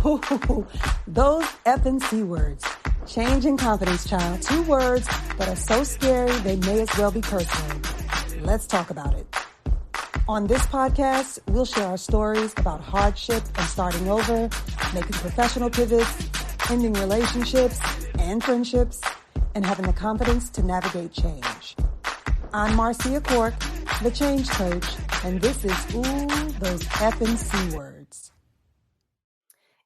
Ooh, those effing C words. Change and confidence, child. 2 words that are so scary they may as well be curse words. Let's talk about it. On this podcast, we'll share our stories about hardship and starting over, making professional pivots, ending relationships and friendships, and having the confidence to navigate change. I'm Marcia Cork, the Change Coach, and this is Ooh, Those Effing C Words.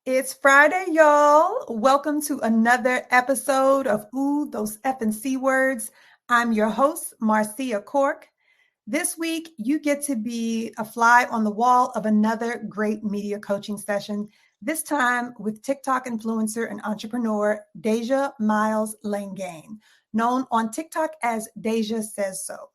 It's Friday, y'all. Welcome to another episode of Ooh, Those Effing C Words. I'm your host, Marcia Cork. This week, you get to be a fly on the wall of another great media coaching session, this time with TikTok influencer and entrepreneur, Dasia Miles Langane, known on TikTok as Dasia Says So.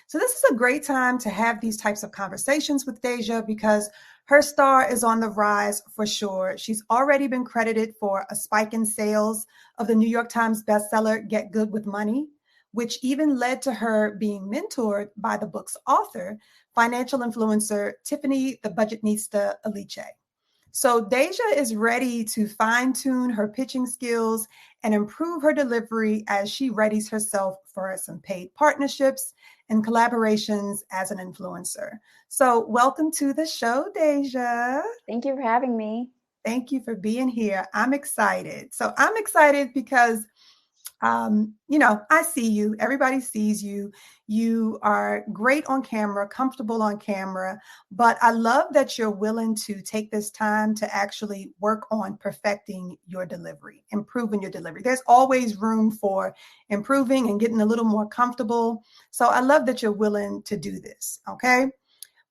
So this is a great time to have these types of conversations with Dasia because her star is on the rise for sure. She's already been credited for a spike in sales of the New York Times bestseller, Get Good with Money, which even led to her being mentored by the book's author, financial influencer Tiffany, the Budgetnista Aliche. So Dasia is ready to fine-tune her pitching skills and improve her delivery as she readies herself for some paid partnerships and collaborations as an influencer. So welcome to the show, Dasia. Thank you for having me. Thank you for being here. I'm excited. So I'm excited because I see you. Everybody sees you. You are great on camera, comfortable on camera, but I love that you're willing to take this time to actually work on perfecting your delivery, improving your delivery. There's always room for improving and getting a little more comfortable. So I love that you're willing to do this. Okay.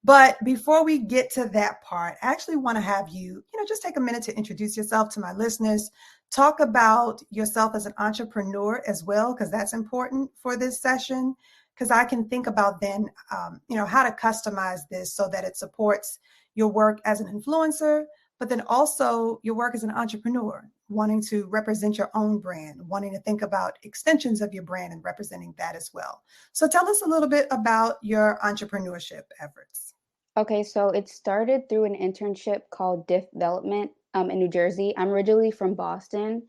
But before we get to that part, I actually want to have you, just take a minute to introduce yourself to my listeners. Talk about yourself as an entrepreneur as well, because that's important for this session, because I can think about then, how to customize this so that it supports your work as an influencer, but then also your work as an entrepreneur, wanting to represent your own brand, wanting to think about extensions of your brand and representing that as well. So tell us a little bit about your entrepreneurship efforts. Okay, so it started through an internship called Development in New Jersey. I'm originally from Boston.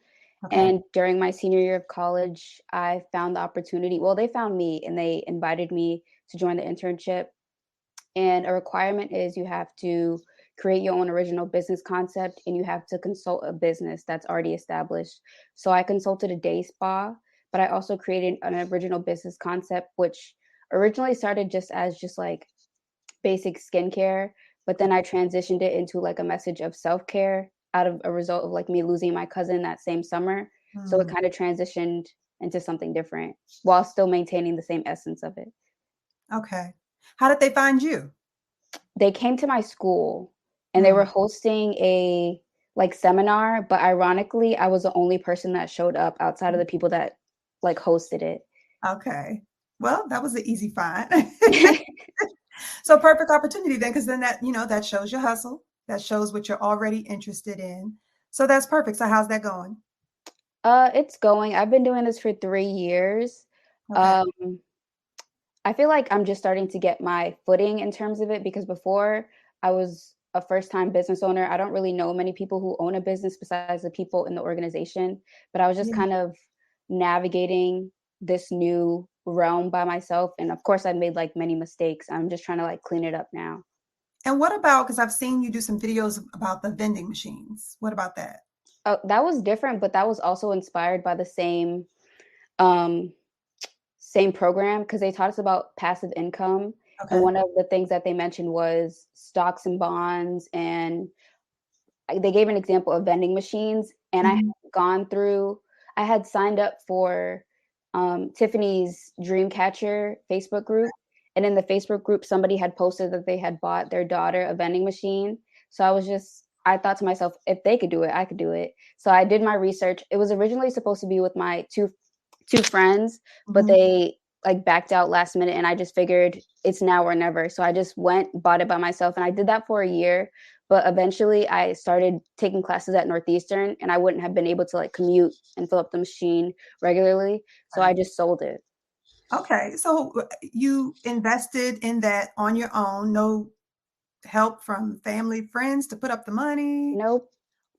Okay. And during my senior year of college, I found the opportunity. Well, they found me and they invited me to join the internship. And a requirement is you have to create your own original business concept and you have to consult a business that's already established. So I consulted a day spa, but I also created an original business concept, which originally started just like basic skincare, but then I transitioned it into like a message of self-care out of a result of like me losing my cousin that same summer. So it kind of transitioned into something different while still maintaining the same essence of it. Okay. How did they find you? They came to my school and they were hosting a like seminar, but ironically, I was the only person that showed up outside of the people that like hosted it. Okay. Well, that was an easy find. So perfect opportunity then, because then that shows your hustle. That shows what you're already interested in. So that's perfect. So how's that going? It's going. I've been doing this for 3 years. Okay. I feel like I'm just starting to get my footing in terms of it because before I was a first-time business owner. I don't really know many people who own a business besides the people in the organization, but I was just kind of navigating this new realm by myself. And of course I made like many mistakes. I'm just trying to like clean it up now. And what about, because I've seen you do some videos about the vending machines. What about that? Oh, that was different, but that was also inspired by the same program because they taught us about passive income. Okay. And one of the things that they mentioned was stocks and bonds. And they gave an example of vending machines. And I had signed up for Tiffany's Dreamcatcher Facebook group. And in the Facebook group, somebody had posted that they had bought their daughter a vending machine. So I thought to myself, if they could do it, I could do it. So I did my research. It was originally supposed to be with my two friends, but they like backed out last minute. And I just figured it's now or never. So I just bought it by myself. And I did that for a year. But eventually I started taking classes at Northeastern and I wouldn't have been able to like commute and fill up the machine regularly. So I just sold it. Okay. So you invested in that on your own, no help from family, friends to put up the money? Nope.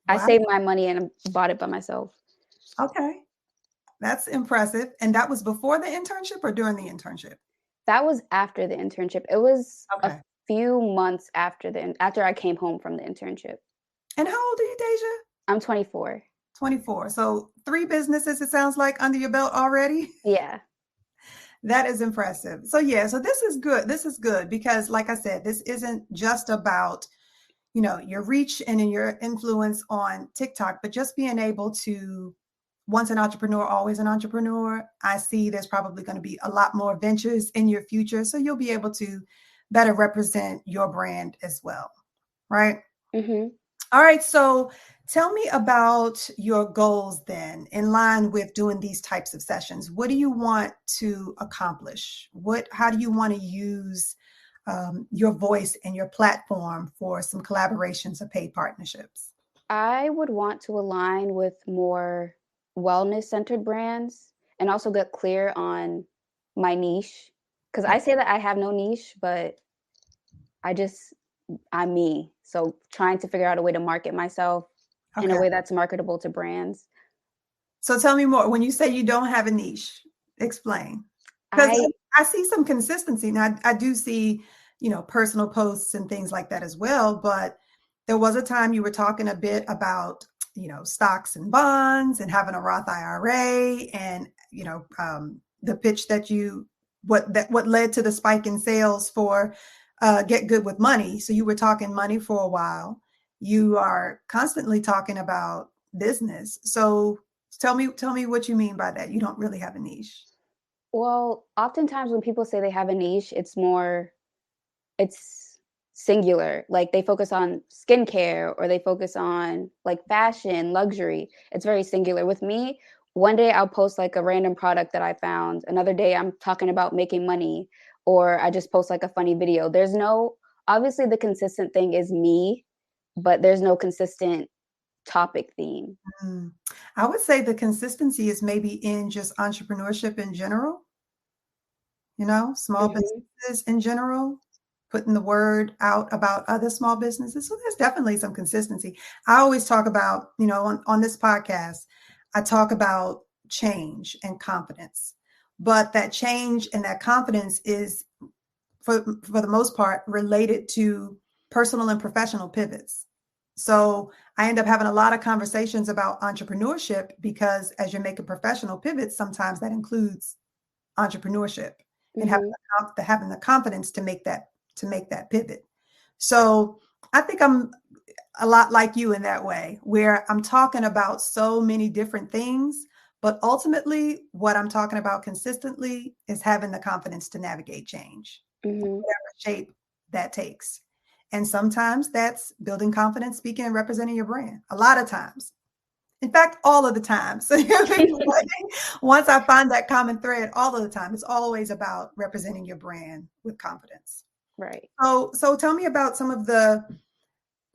I saved my money and bought it by myself. Okay. That's impressive. And that was before the internship or during the internship? That was after the internship. It was a few months after I came home from the internship. And how old are you, Dasia? I'm 24. 24. So 3 businesses, it sounds like, under your belt already? Yeah. That is impressive. So yeah, so this is good. This is good because, like I said, this isn't just about, your reach and your influence on TikTok, but just being able to, once an entrepreneur, always an entrepreneur. I see there's probably going to be a lot more ventures in your future. So you'll be able to better represent your brand as well. Right? Mm-hmm. All right. So tell me about your goals then, in line with doing these types of sessions. What do you want to accomplish? How do you want to use your voice and your platform for some collaborations or paid partnerships? I would want to align with more wellness-centered brands and also get clear on my niche. Because I say that I have no niche, but I'm me. So trying to figure out a way to market myself in a way that's marketable to brands. So tell me more. When you say you don't have a niche, explain. Because I see some consistency. Now, I do see, personal posts and things like that as well. But there was a time you were talking a bit about, stocks and bonds and having a Roth IRA and, the pitch that what led to the spike in sales for Get Good with Money. So you were talking money for a while. You are constantly talking about business. So tell me what you mean by that. You don't really have a niche. Well, oftentimes when people say they have a niche, it's singular. Like they focus on skincare or they focus on like fashion, luxury. It's very singular. With me, one day I'll post like a random product that I found. Another day I'm talking about making money, or I just post like a funny video. Obviously the consistent thing is me, but there's no consistent topic theme. I would say the consistency is maybe in just entrepreneurship in general, small businesses in general, putting the word out about other small businesses. So there's definitely some consistency. I always talk about, on this podcast, I talk about change and confidence, but that change and that confidence is for the most part related to personal and professional pivots. So I end up having a lot of conversations about entrepreneurship because as you're making professional pivots, sometimes that includes entrepreneurship and having the confidence to make that pivot. So I think I'm a lot like you in that way, where I'm talking about so many different things, but ultimately what I'm talking about consistently is having the confidence to navigate change, whatever shape that takes. And sometimes that's building confidence, speaking and representing your brand. A lot of times. In fact, all of the time. So once I find that common thread, all of the time, it's always about representing your brand with confidence. Right. So tell me about some of the,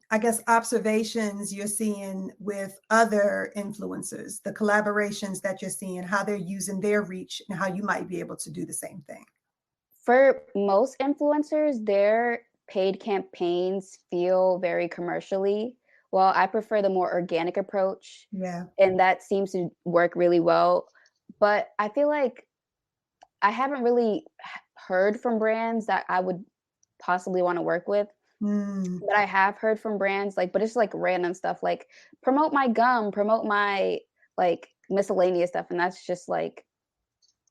I guess, observations you're seeing with other influencers, the collaborations that you're seeing, how they're using their reach and how you might be able to do the same thing. For most influencers, their paid campaigns feel very commercially. Well, I prefer the more organic approach. Yeah. And that seems to work really well. But I feel like I haven't really heard from brands that I would possibly want to work with. But I have heard from brands but it's like random stuff, like promote my gum, promote my like miscellaneous stuff. And that's just like,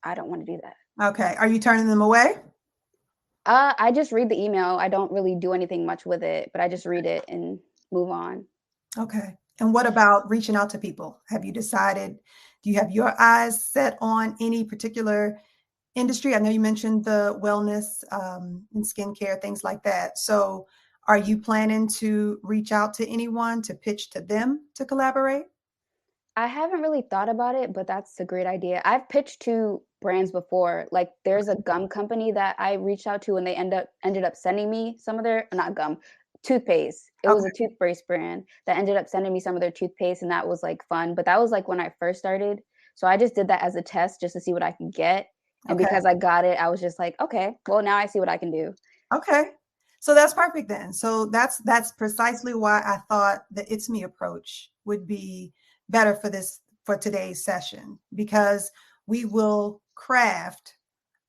I don't want to do that. Okay. Are you turning them away? I just read the email. I don't really do anything much with it, but I just read it and move on. Okay. And what about reaching out to people? Have you decided, do you have your eyes set on any particular industry? I know you mentioned the wellness and skincare, things like that. So are you planning to reach out to anyone to pitch to them to collaborate? I haven't really thought about it, but that's a great idea. I've pitched to brands before. Like there's a gum company that I reached out to and they ended up sending me some of their, not gum, toothpaste. It was a toothpaste brand that ended up sending me some of their toothpaste, and that was like fun. But that was like when I first started. So I just did that as a test just to see what I could get. And because I got it, I was just like, okay, well, now I see what I can do. Okay. So that's perfect then. So that's precisely why I thought the It's Me approach would be better for today's session, because we will craft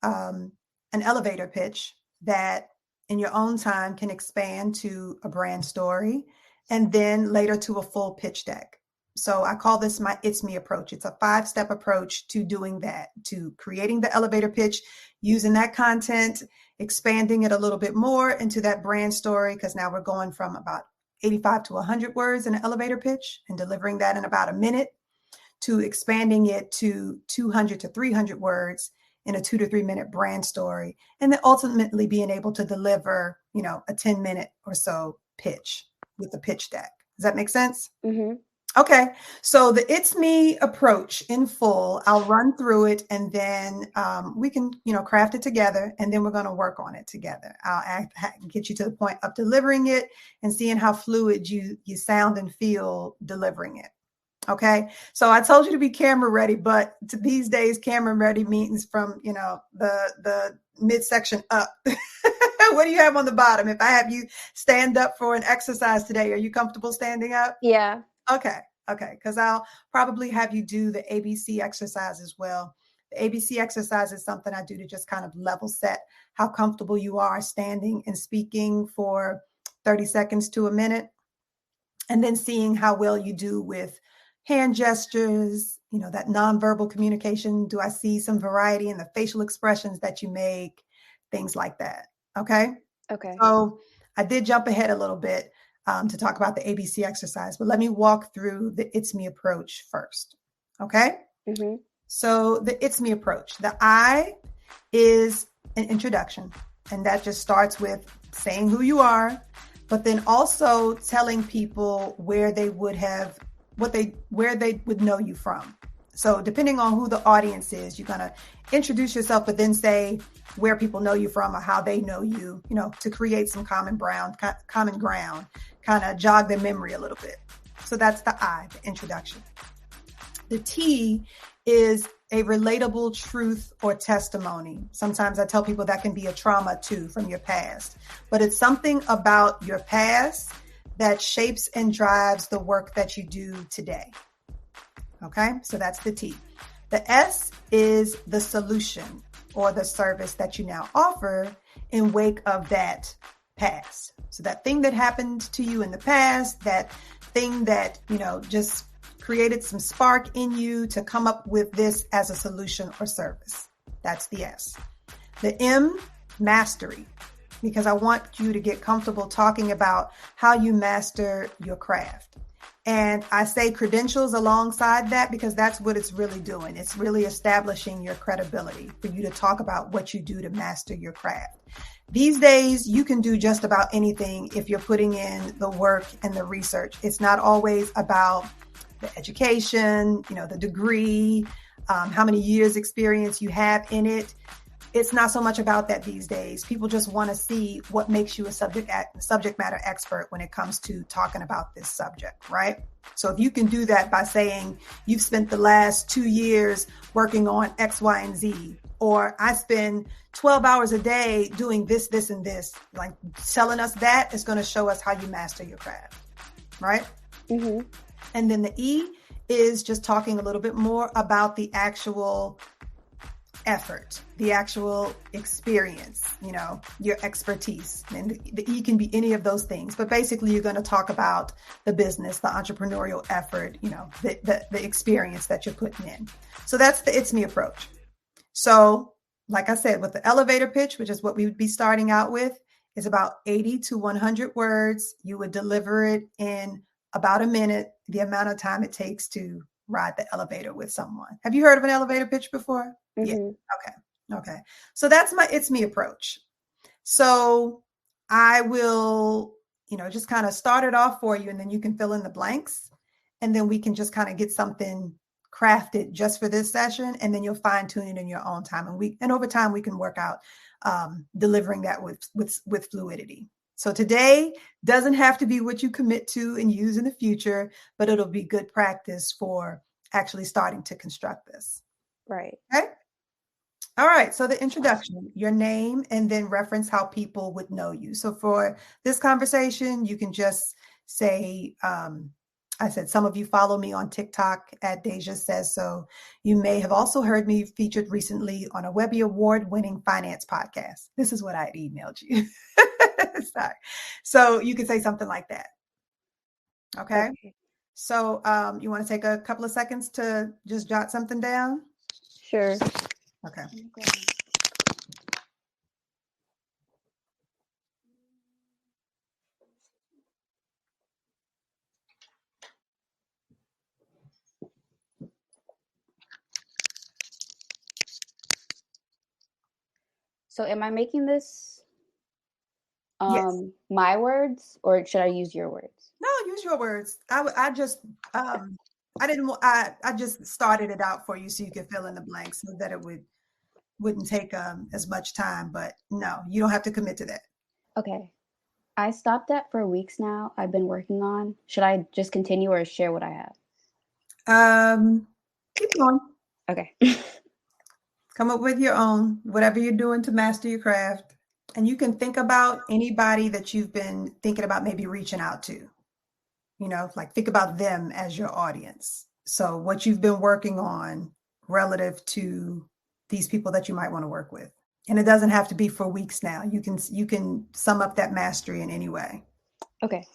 an elevator pitch that in your own time can expand to a brand story and then later to a full pitch deck. So I call this my It's Me approach. It's a 5-step approach to doing that, to creating the elevator pitch, using that content, expanding it a little bit more into that brand story, because now we're going from about 85 to 100 words in an elevator pitch and delivering that in about a minute, to expanding it to 200 to 300 words in a 2 to 3 minute brand story, and then ultimately being able to deliver, a 10-minute or so pitch with the pitch deck. Does that make sense? Mm-hmm. Okay. So the It's Me approach in full, I'll run through it, and then we can, craft it together, and then we're going to work on it together. I'll get you to the point of delivering it and seeing how fluid you sound and feel delivering it. Okay. So I told you to be camera ready, but these days camera ready means from, the midsection up. What do you have on the bottom? If I have you stand up for an exercise today, are you comfortable standing up? Yeah. Okay. Because I'll probably have you do the ABC exercise as well. The ABC exercise is something I do to just kind of level set how comfortable you are standing and speaking for 30 seconds to a minute, and then seeing how well you do with hand gestures, that nonverbal communication. Do I see some variety in the facial expressions that you make? Things like that. Okay. So I did jump ahead a little bit to talk about the ABC exercise, but let me walk through the It's Me approach first. Okay. Mm-hmm. So the It's Me approach, the I is an introduction, and that just starts with saying who you are, but then also telling people where they would know you from. So depending on who the audience is, you're going to introduce yourself, but then say where people know you from or how they know you, to create some common ground, kind of jog their memory a little bit. So that's the I, the introduction. The T is a relatable truth or testimony. Sometimes I tell people that can be a trauma too from your past, but it's something about your past that shapes and drives the work that you do today. Okay, so that's the T. The S is the solution or the service that you now offer in wake of that past. So that thing that happened to you in the past, that thing that, just created some spark in you to come up with this as a solution or service. That's the S. The M, mastery, because I want you to get comfortable talking about how you master your craft. And I say credentials alongside that because that's what it's really doing. It's really establishing your credibility for you to talk about what you do to master your craft. These days, you can do just about anything if you're putting in the work and the research. It's not always about the education, the degree, how many years experience you have in it. It's not so much about that these days. People just want to see what makes you a subject matter expert when it comes to talking about this subject, right? So if you can do that by saying you've spent the last 2 years working on X, Y, and Z, or I spend 12 hours a day doing this, this, and this, like telling us that is going to show us how you master your craft, right? Mm-hmm. And then the E is just talking a little bit more about the actual effort, the actual experience, your expertise. And the E can be any of those things, but basically you're going to talk about the business, the entrepreneurial effort, the experience that you're putting in. So that's the It's Me approach. So like I said, with the elevator pitch, which is what we would be starting out with, is about 80 to 100 words. You would deliver it in about a minute, the amount of time it takes to ride the elevator with someone. Have you heard of an elevator pitch before? Mm-hmm. Yeah. Okay. So that's my It's Me approach. So I will, just kind of start it off for you, and then you can fill in the blanks, and then we can just kind of get something crafted just for this session, and then you'll fine tune it in your own time. And over time we can work out delivering that with fluidity. So today doesn't have to be what you commit to and use in the future, but it'll be good practice for actually starting to construct this. Right. Okay. All right. So the introduction, your name, and then reference how people would know you. So for this conversation, you can just say, I said, some of you follow me on TikTok at Dasia Says So. You may have also heard me featured recently on a Webby Award-winning finance podcast. This is what I emailed you. Sorry. So you can say something like that. Okay. So you want to take a couple of seconds to just jot something down? Sure. Okay. So am I making this Yes. my words, or should I use your words? No, use your words. I just I just started it out for you so you could fill in the blanks so that it wouldn't take as much time. But no, you don't have to commit to that. Okay. I stopped that for weeks now. I've been working on. Should I just continue or share what I have? Keep going. Okay. Come up with your own, whatever you're doing to master your craft. And you can think about anybody that you've been thinking about maybe reaching out to. You know, like think about them as your audience. So what you've been working on relative to these people that you might want to work with. And it doesn't have to be for weeks now. You can sum up that mastery in any way. Okay.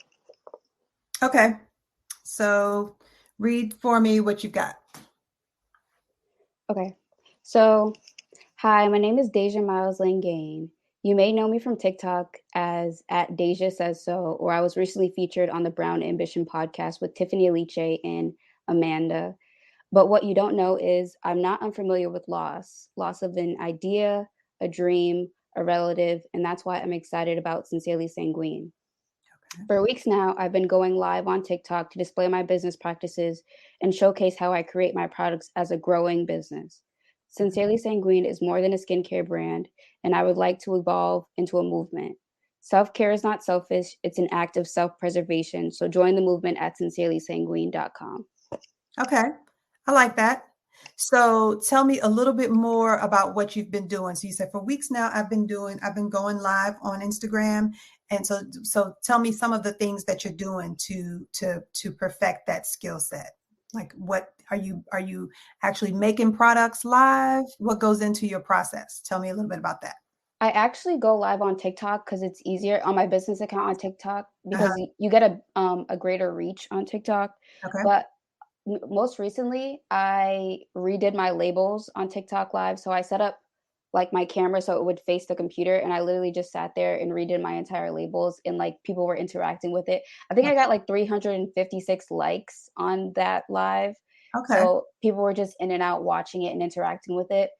Okay. So read for me what you got. Okay. So, hi, my name is Dasia Miles Langane. You may know me from TikTok as at Dasia Says So, or I was recently featured on the Brown Ambition podcast with Tiffany, Aliche, and Amanda. But what you don't know is I'm not unfamiliar with loss of an idea, a dream, a relative, and that's why I'm excited about Sincerely Sanguine. Okay. For weeks now, I've been going live on TikTok to display my business practices and showcase how I create my products as a growing business. Sincerely Sanguine is more than a skincare brand, and I would like to evolve into a movement. Self-care is not selfish, it's an act of self-preservation. So join the movement at sincerelysanguine.com. Okay. I like that. So tell me a little bit more about what you've been doing. So you said for weeks now, I've been going live on Instagram. And so tell me some of the things that you're doing to perfect that skill set. Like what are you actually making products live? What goes into your process? Tell me a little bit about that. I actually go live on TikTok because it's easier on my business account on TikTok because you get a greater reach on TikTok. Okay. But most recently, I redid my labels on TikTok Live. So I set up like my camera so it would face the computer, and I literally just sat there and redid my entire labels, and like people were interacting with it. I think I got like 356 likes on that live. Okay. So people were just in and out watching it and interacting with it.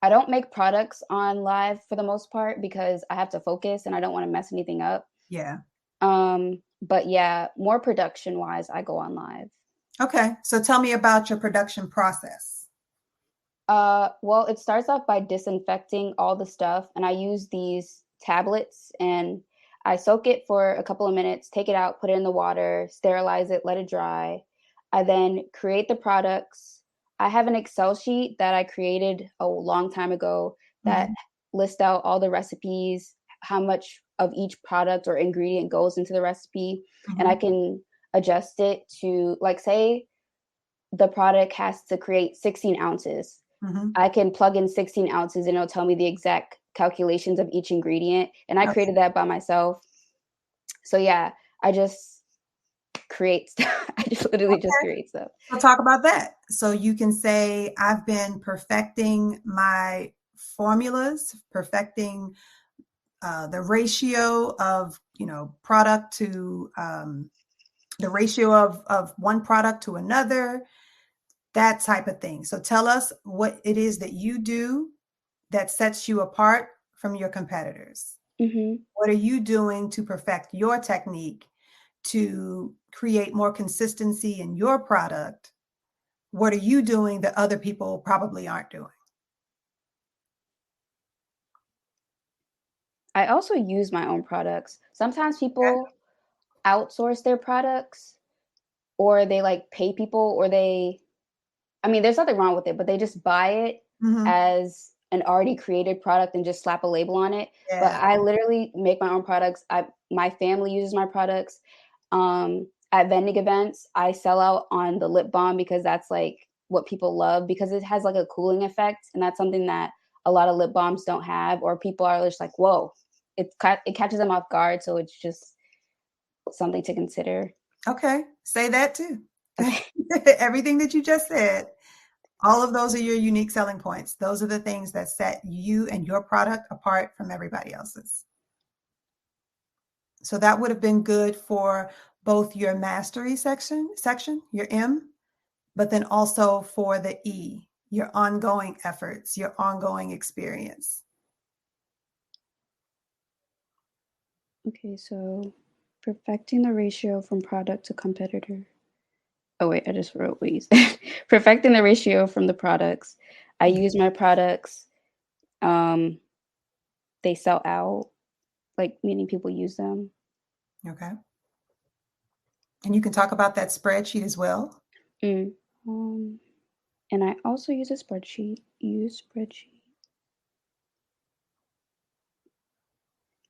I don't make products on live for the most part because I have to focus and I don't want to mess anything up. Yeah. But yeah, more production wise, I go on live. Okay. So tell me about your production process. Well, it starts off by disinfecting all the stuff, and I use these tablets and I soak it for a couple of minutes, take it out, put it in the water, sterilize it, let it dry. I then create the products. I have an Excel sheet that I created a long time ago that lists out all the recipes, how much of each product or ingredient goes into the recipe, and I can adjust it to, like, say the product has to create 16 ounces. I can plug in 16 ounces and it'll tell me the exact calculations of each ingredient. And I created that by myself. So yeah, I just create stuff. I just literally just create stuff. We'll talk about that. So you can say, I've been perfecting my formulas, perfecting the ratio of, product to the ratio of one product to another, that type of thing. So tell us what it is that you do that sets you apart from your competitors. What are you doing to perfect your technique to create more consistency in your product? What are you doing that other people probably aren't doing? I also use my own products. Sometimes people outsource their products, or they like pay people, or there's nothing wrong with it, but they just buy it as an already created product and just slap a label on it. Yeah. But I literally make my own products. My family uses my products. At vending events, I sell out on the lip balm because that's like what people love, because it has like a cooling effect, and that's something that a lot of lip balms don't have, or people are just like, whoa, it catches them off guard. So it's just something to consider. Okay, say that too. Okay. Everything that you just said, all of those are your unique selling points. Those are the things that set you and your product apart from everybody else's. So that would have been good for both your mastery section, your M, but then also for the E, your ongoing efforts, your ongoing experience. Okay, so perfecting the ratio from product to competitor. Oh wait, I just wrote what you said. Perfecting the ratio from the products. I use my products. They sell out, like meaning people use them. Okay. And you can talk about that spreadsheet as well. And I also use a spreadsheet. Use spreadsheet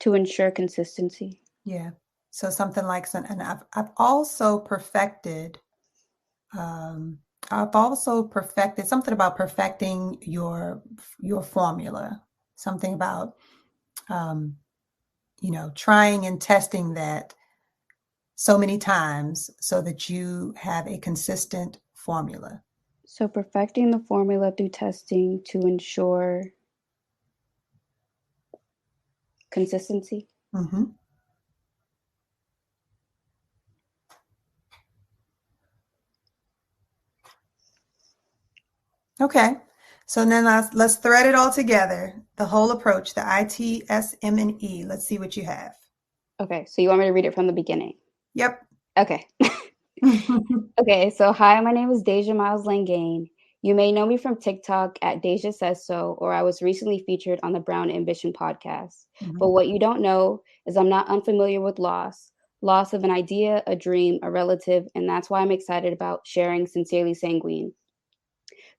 to ensure consistency. Yeah. So something like, and I've also perfected. I've also perfected something about perfecting your formula. Something about trying and testing that so many times so that you have a consistent formula. So perfecting the formula through testing to ensure consistency. Mm-hmm. Okay. So then let's thread it all together. The whole approach, the IT, S, M, and E. Let's see what you have. Okay. So you want me to read it from the beginning? Yep. Okay. Okay. So hi, my name is Dasia Miles Langane. You may know me from TikTok at Dasia Says So, or I was recently featured on the Brown Ambition podcast. Mm-hmm. But what you don't know is I'm not unfamiliar with loss of an idea, a dream, a relative, and that's why I'm excited about sharing Sincerely Sanguine.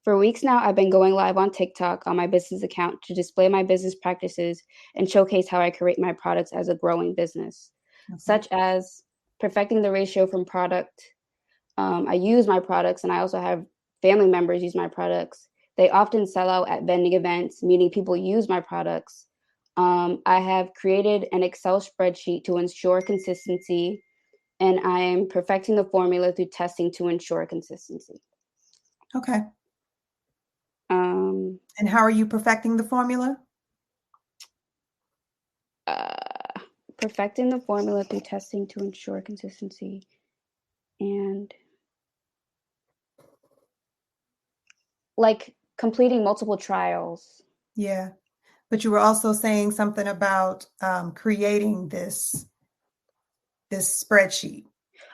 For weeks now, I've been going live on TikTok on my business account to display my business practices and showcase how I create my products as a growing business, such as perfecting the ratio from product. I use my products, and I also have family members use my products. They often sell out at vending events, meaning people use my products. I have created an Excel spreadsheet to ensure consistency, and I am perfecting the formula through testing to ensure consistency. Okay. And how are you perfecting the formula? Perfecting the formula through testing to ensure consistency and like completing multiple trials. Yeah. But you were also saying something about creating this spreadsheet.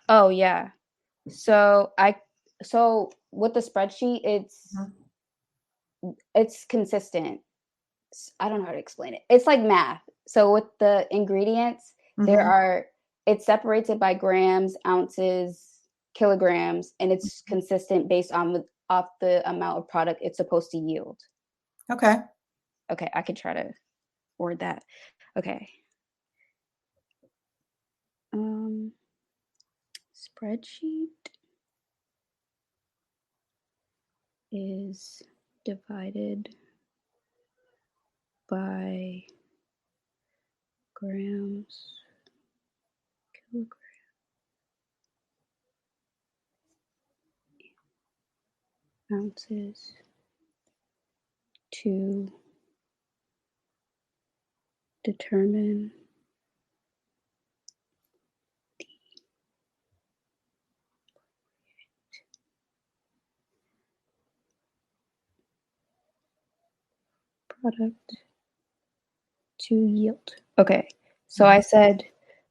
Oh yeah. So with the spreadsheet, it's consistent. I don't know how to explain it. It's like math. So with the ingredients, it's separated by grams, ounces, kilograms, and it's consistent based off the amount of product it's supposed to yield. Okay. Okay, I could try to word that. Okay. Spreadsheet is divided by grams, kilograms, ounces to determine the product to yield. Okay, so I said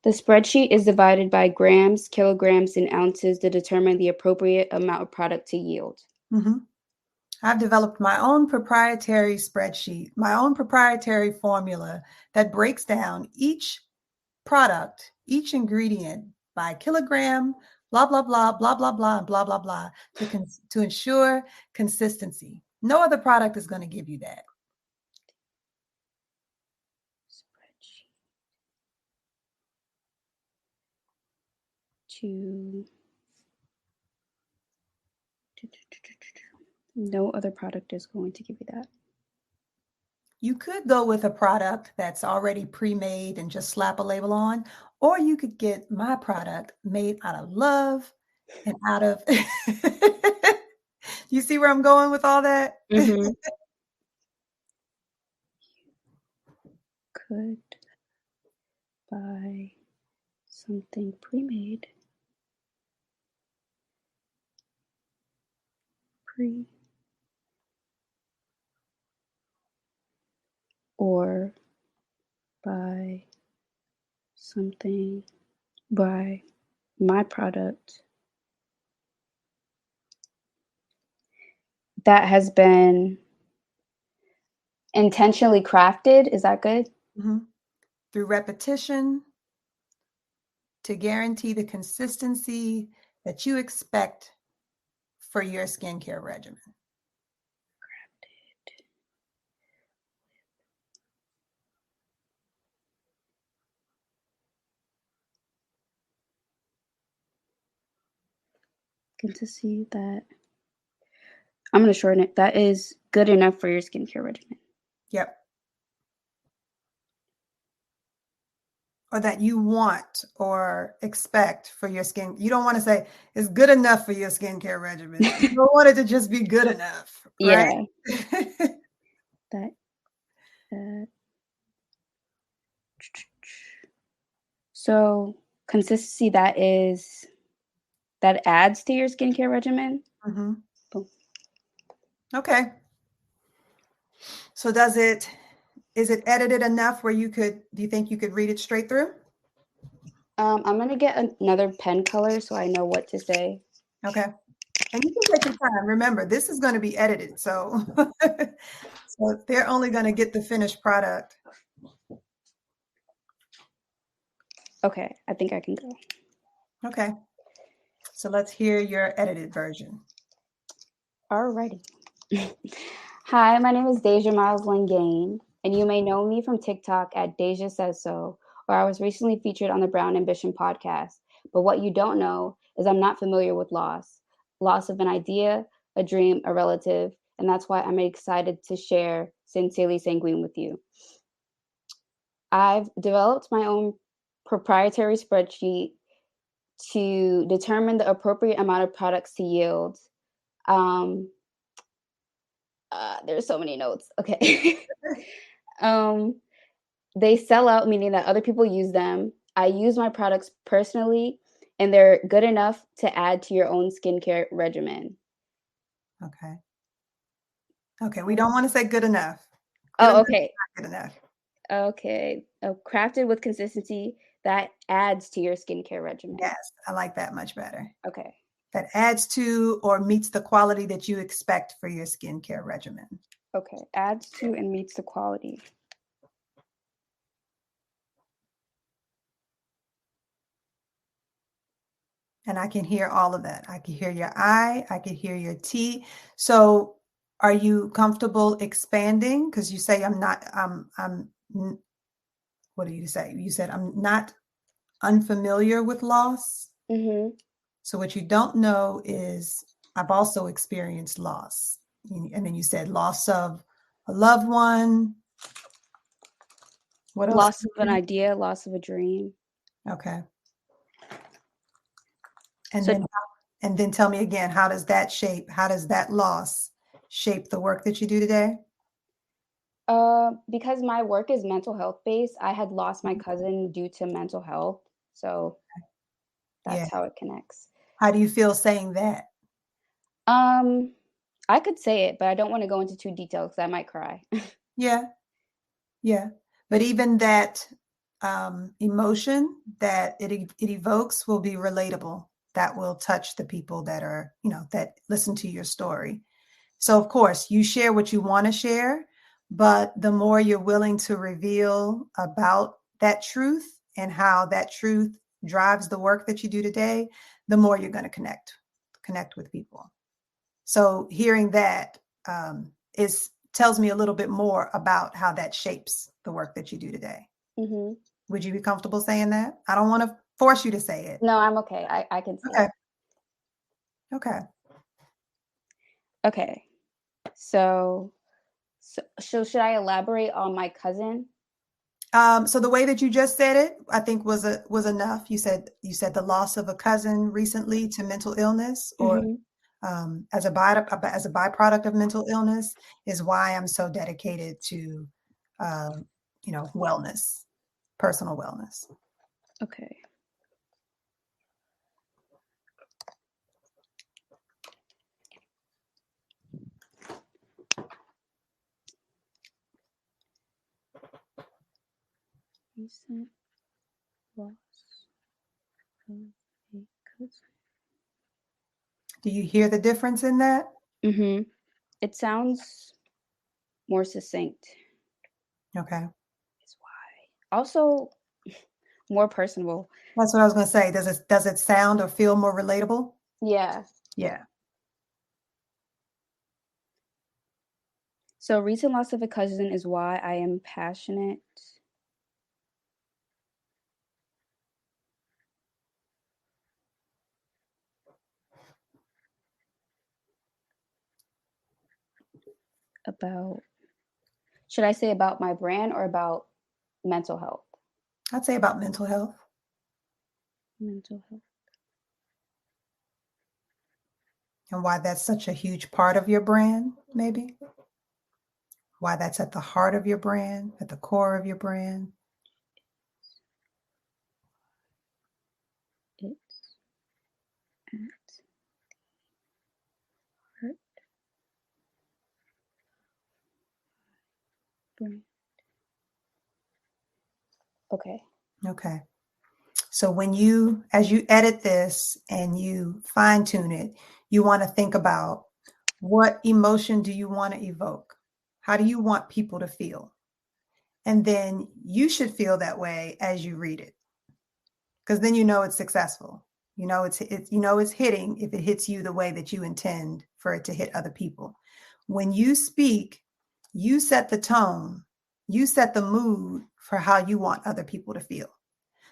the spreadsheet is divided by grams, kilograms, and ounces to determine the appropriate amount of product to yield. I've developed my own proprietary spreadsheet, my own proprietary formula that breaks down each product, each ingredient by kilogram, blah, blah, blah, blah, blah, blah, blah, blah, blah, to ensure consistency. No other product is going to give you that. to... No other product is going to give you that. You could go with a product that's already pre-made and just slap a label on, or you could get my product made out of love and out of... You see where I'm going with all that? Mm-hmm. Could buy something pre-made. Or buy my product that has been intentionally crafted. Is that good? Mm-hmm. Through repetition to guarantee the consistency that you expect for your skincare regimen. Consistency that... I'm going to shorten it. That is good enough for your skincare regimen. Yep. Or that you want or expect for your skin. You don't want to say it's good enough for your skincare regimen. You don't want it to just be good enough, right? Yeah. So consistency that adds to your skincare regimen. Mm-hmm. Okay. So is it edited enough where do you think you could read it straight through? I'm going to get another pen color so I know what to say. Okay. And you can take your time. Remember, this is going to be edited. So, so they're only going to get the finished product. Okay. I think I can go. Okay. So let's hear your edited version. Alrighty. Hi, my name is Dasia Miles Langane, and you may know me from TikTok at Dasia Says So, where I was recently featured on the Brown Ambition podcast. But what you don't know is I'm not familiar with loss of an idea, a dream, a relative, and that's why I'm excited to share Sincerely Sanguine with you. I've developed my own proprietary spreadsheet to determine the appropriate amount of products to yield. There's so many notes. Okay. They sell out, meaning that other people use them. I use my products personally, and they're good enough to add to your own skincare regimen. Okay. Okay. We don't want to say good enough. Okay. Good enough. Okay. Crafted with consistency that adds to your skincare regimen. Yes. I like that much better. Okay. That adds to or meets the quality that you expect for your skincare regimen. Okay. Adds to and meets the quality. And I can hear all of that. I can hear your I can hear your T. So are you comfortable expanding? Because you say what do you say? You said I'm not unfamiliar with loss. Mm-hmm. So what you don't know is I've also experienced loss. And then you said loss of a loved one. What else? Loss of an idea, loss of a dream. Okay. And then tell me again, how does that loss shape the work that you do today? Because my work is mental health based, I had lost my cousin due to mental health. So that's how it connects. How do you feel saying that? I could say it, but I don't want to go into too detail because I might cry. Yeah. But even that emotion that it evokes will be relatable. That will touch the people that are, that listen to your story. So of course you share what you want to share, but the more you're willing to reveal about that truth and how that truth drives the work that you do today, the more you're going to connect with people. So hearing that tells me a little bit more about how that shapes the work that you do today. Mm-hmm. Would you be comfortable saying that? I don't want to force you to say it. No, I'm okay. I can say it. Okay. Okay. So should I elaborate on my cousin? So the way that you just said it, I think was enough. You said the loss of a cousin recently to mental illness, or as a byproduct of mental illness, is why I'm so dedicated to, wellness, personal wellness. Okay. Recent loss of a cousin. Do you hear the difference in that? Mm-hmm. It sounds more succinct. Okay. Is why. Also more personable. That's what I was going to say. Does it sound or feel more relatable? Yeah. Yeah. So recent loss of a cousin is why I am passionate about, should I say about my brand or about mental health? I'd say about mental health. Mental health. And why that's such a huge part of your brand, maybe? Why that's at the heart of your brand, at the core of your brand? It's at the heart brand. Okay. Okay. So as you edit this and you fine tune it, you want to think about, what emotion do you want to evoke? How do you want people to feel? And then you should feel that way as you read it, because then it's successful. It's hitting if it hits you the way that you intend for it to hit other people. When you speak, you set the tone, you set the mood for how you want other people to feel.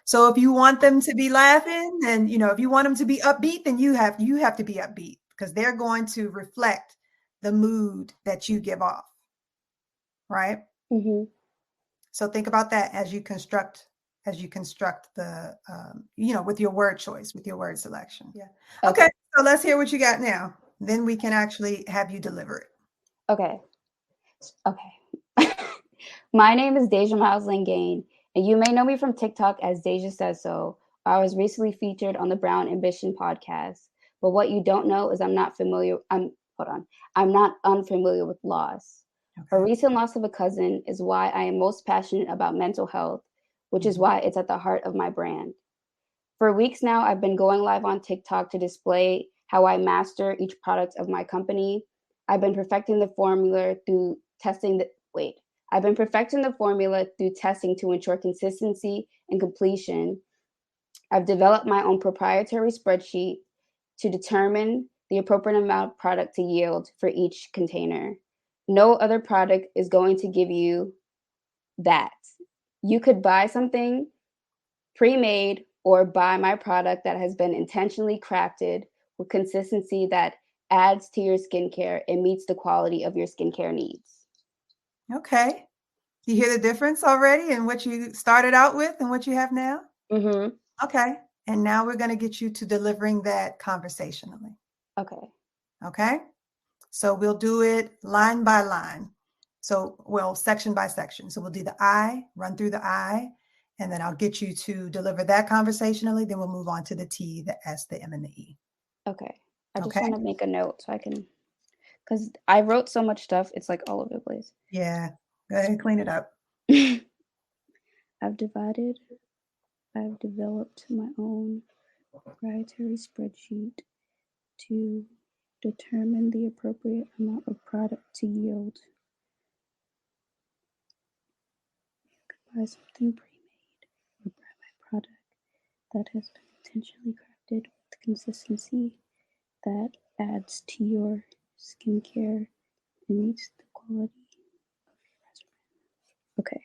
So if you want them to be laughing, and if you want them to be upbeat, then you have to be upbeat, because they're going to reflect the mood that you give off. Right? Mm-hmm. So think about that as you construct the with your word choice, with your word selection. Yeah. Okay. So let's hear what you got now. Then we can actually have you deliver it. Okay. My name is Dasia Miles Langane, and you may know me from TikTok as Dasia Says So. I was recently featured on the Brown Ambition podcast. But what you don't know is I'm not unfamiliar with loss. Okay. A recent loss of a cousin is why I am most passionate about mental health, which is why it's at the heart of my brand. For weeks now, I've been going live on TikTok to display how I master each product of my company. I've been perfecting the formula through testing to ensure consistency and completion. I've developed my own proprietary spreadsheet to determine the appropriate amount of product to yield for each container. No other product is going to give you that. You could buy something pre-made or buy my product that has been intentionally crafted with consistency that adds to your skincare and meets the quality of your skincare needs. Okay. You hear the difference already in what you started out with and what you have now? Mm-hmm. Okay. And now we're going to get you to delivering that conversationally. Okay. Okay. So we'll do it line by line. Section by section. So we'll do the I, run through the I, and then I'll get you to deliver that conversationally. Then we'll move on to the T, the S, the M, and the E. Okay. I just want to make a note so I can, because I wrote so much stuff. It's like all over the place. Yeah. Go ahead and clean it up. I've developed my own proprietary spreadsheet to determine the appropriate amount of product to yield. You could buy something pre-made or buy my product that has been intentionally crafted with consistency that adds to your skincare and meets the quality of your resume. Okay.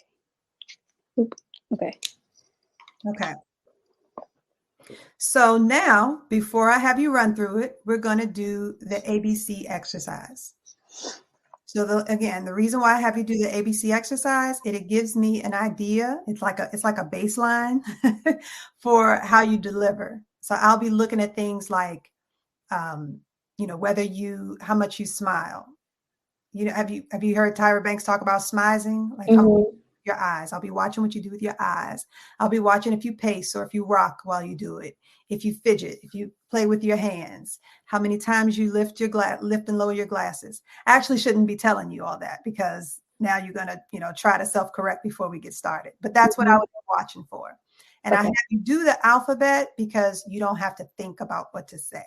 Okay. Okay. So now, before I have you run through it, we're going to do the ABC exercise. So again, the reason why I have you do the ABC exercise, it gives me an idea. It's like a baseline for how you deliver. So I'll be looking at things like, how much you smile. Have you heard Tyra Banks talk about smizing? Like your eyes. I'll be watching what you do with your eyes. I'll be watching if you pace or if you rock while you do it. If you fidget, if you play with your hands, how many times you lift and lower your glasses. I actually shouldn't be telling you all that because now you're going to, try to self-correct before we get started. But that's what I was watching for. And I have you do the alphabet because you don't have to think about what to say.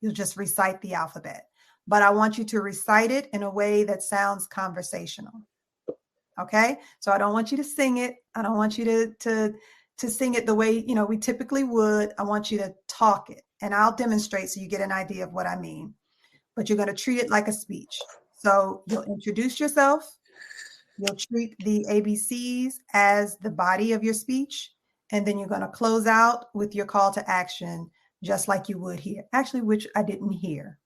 You'll just recite the alphabet. But I want you to recite it in a way that sounds conversational. Okay? So I don't want you to sing it. I don't want you to sing it the way, we typically would. I want you to talk it. And I'll demonstrate so you get an idea of what I mean. But you're going to treat it like a speech. So you'll introduce yourself. You'll treat the ABCs as the body of your speech. And then you're going to close out with your call to action, just like you would here. Actually, which I didn't hear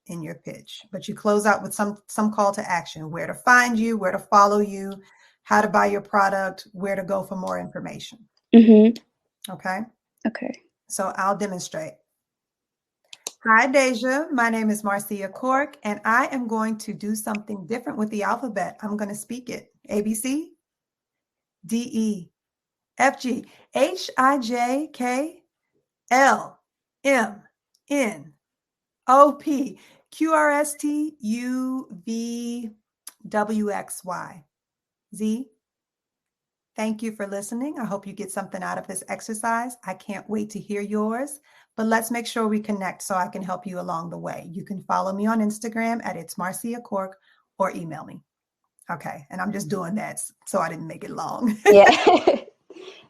in your pitch, but you close out with some call to action, where to find you, where to follow you, how to buy your product, where to go for more information. Okay. So I'll demonstrate. Hi, Dasia. My name is Marcia Cork, and I am going to do something different with the alphabet. I'm going to speak it. ABC, D-E, F-G, H-I-J-K, L-M-N, O-P, QRSTUVWXY. Z. Thank you for listening. I hope you get something out of this exercise. I can't wait to hear yours, but let's make sure we connect so I can help you along the way. You can follow me on Instagram at It's Marcia Cork or email me. Okay. And I'm just doing that so I didn't make it long. Yeah.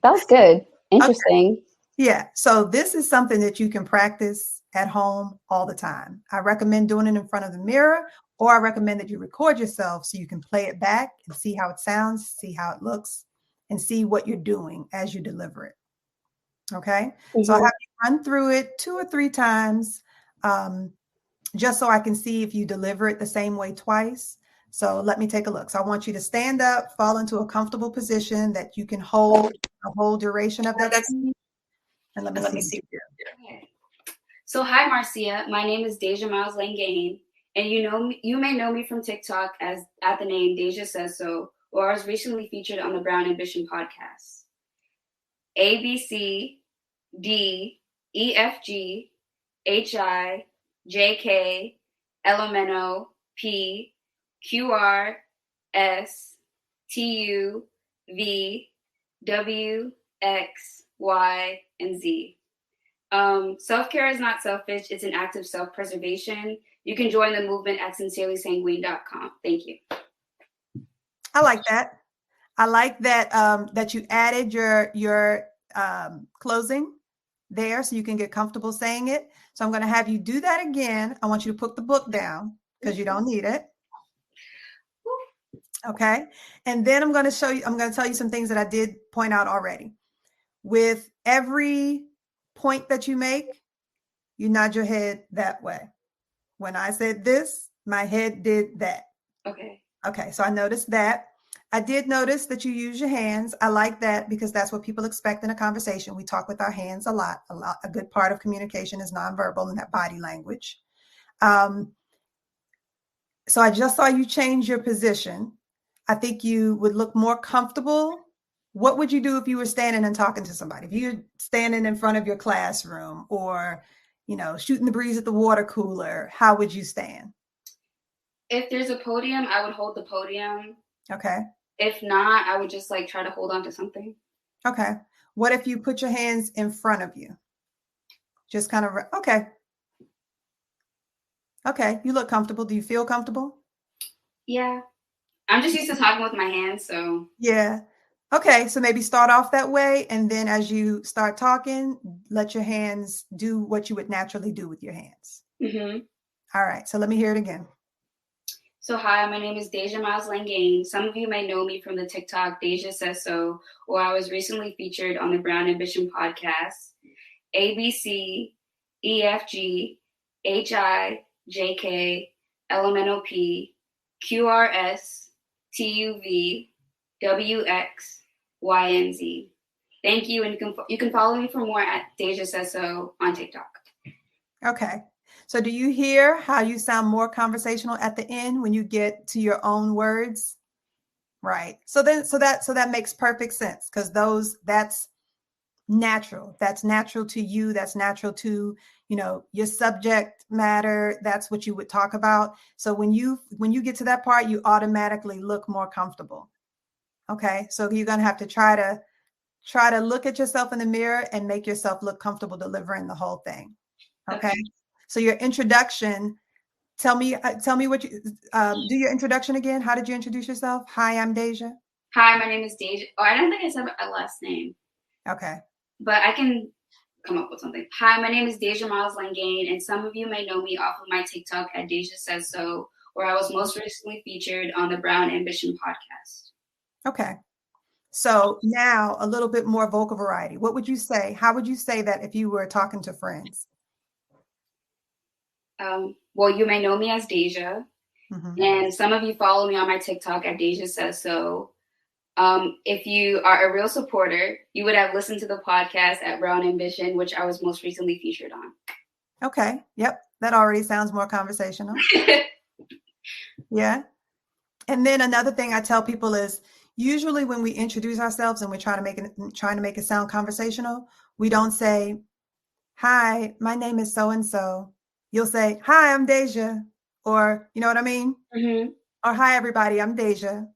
That was good. Interesting. Okay. Yeah. So this is something that you can practice at home all the time. I recommend doing it in front of the mirror, or I recommend that you record yourself so you can play it back and see how it sounds, see how it looks, and see what you're doing as you deliver it. Okay. So I have you run through it 2 or 3 times, just so I can see if you deliver it the same way twice. So let me take a look. So I want you to stand up, fall into a comfortable position that you can hold the whole duration of that. And let me see. Okay. So hi, Marcia. My name is Dasia Miles Langane, and you may know me from TikTok as at the name Dasia Says So, or I was recently featured on the Brown Ambition podcast. A, B, C, D, E, F, G, H, I, J, K, L, M, N, O, P, Q, R, S, T, U, V, W, X, Y, and Z. Self-care is not selfish. It's an act of self-preservation. You can join the movement at sincerelysanguine.com. Thank you. I like that. I like that that you added your closing there so you can get comfortable saying it. So I'm going to have you do that again. I want you to put the book down because you don't need it. Okay. And then I'm going to tell you some things that I did point out already. With every point that you make, you nod your head that way. When I said this, my head did that. Okay. Okay. So I noticed that. I did notice that you use your hands. I like that because that's what people expect in a conversation. We talk with our hands a lot. A good part of communication is nonverbal and that body language. So I just saw you change your position. I think you would look more comfortable. What would you do if you were standing and talking to somebody? If you're standing in front of your classroom or, shooting the breeze at the water cooler, how would you stand? If there's a podium, I would hold the podium. Okay. If not, I would just try to hold on to something. Okay. What if you put your hands in front of you? Just kind of, okay. Okay. You look comfortable. Do you feel comfortable? Yeah. I'm just used to talking with my hands, so. Yeah. Okay. So maybe start off that way. And then as you start talking, let your hands do what you would naturally do with your hands. Mm-hmm. All right. So let me hear it again. So hi, my name is Dasia Miles Langane. Some of you may know me from the TikTok Dasia Says So, or I was recently featured on the Brown Ambition podcast. ABC, EFG, HI, JK, LMNOP, QRS, TUV, WX, YNZ. Thank you, and you can follow me for more at Dasia Says So on TikTok. Okay. So do you hear how you sound more conversational at the end when you get to your own words? Right. So that makes perfect sense, because that's natural. That's natural to you. That's natural to, your subject matter. That's what you would talk about. So when you get to that part, you automatically look more comfortable. Okay. So you're going to have to try to look at yourself in the mirror and make yourself look comfortable delivering the whole thing. Okay. So your introduction, tell me what you, do your introduction again. How did you introduce yourself? Hi, I'm Dasia. Hi, my name is Dasia. Oh, I don't think I said my last name. Okay. But I can come up with something. Hi, my name is Dasia Miles Langane, and some of you may know me off of my TikTok at Dasia Says So, where I was most recently featured on the Brown Ambition podcast. Okay. So now a little bit more vocal variety. What would you say? How would you say that if you were talking to friends? Well, you may know me as Dasia, and some of you follow me on my TikTok at Dasia Says So. If you are a real supporter, you would have listened to the podcast at Brown Ambition, which I was most recently featured on. Okay. Yep. That already sounds more conversational. Yeah. And then another thing I tell people is, usually when we introduce ourselves and we're trying to make it sound conversational, we don't say, hi, my name is so-and-so. You'll say, hi, I'm Dasia. Or, you know what I mean? Mm-hmm. Or, hi, everybody, I'm Dasia.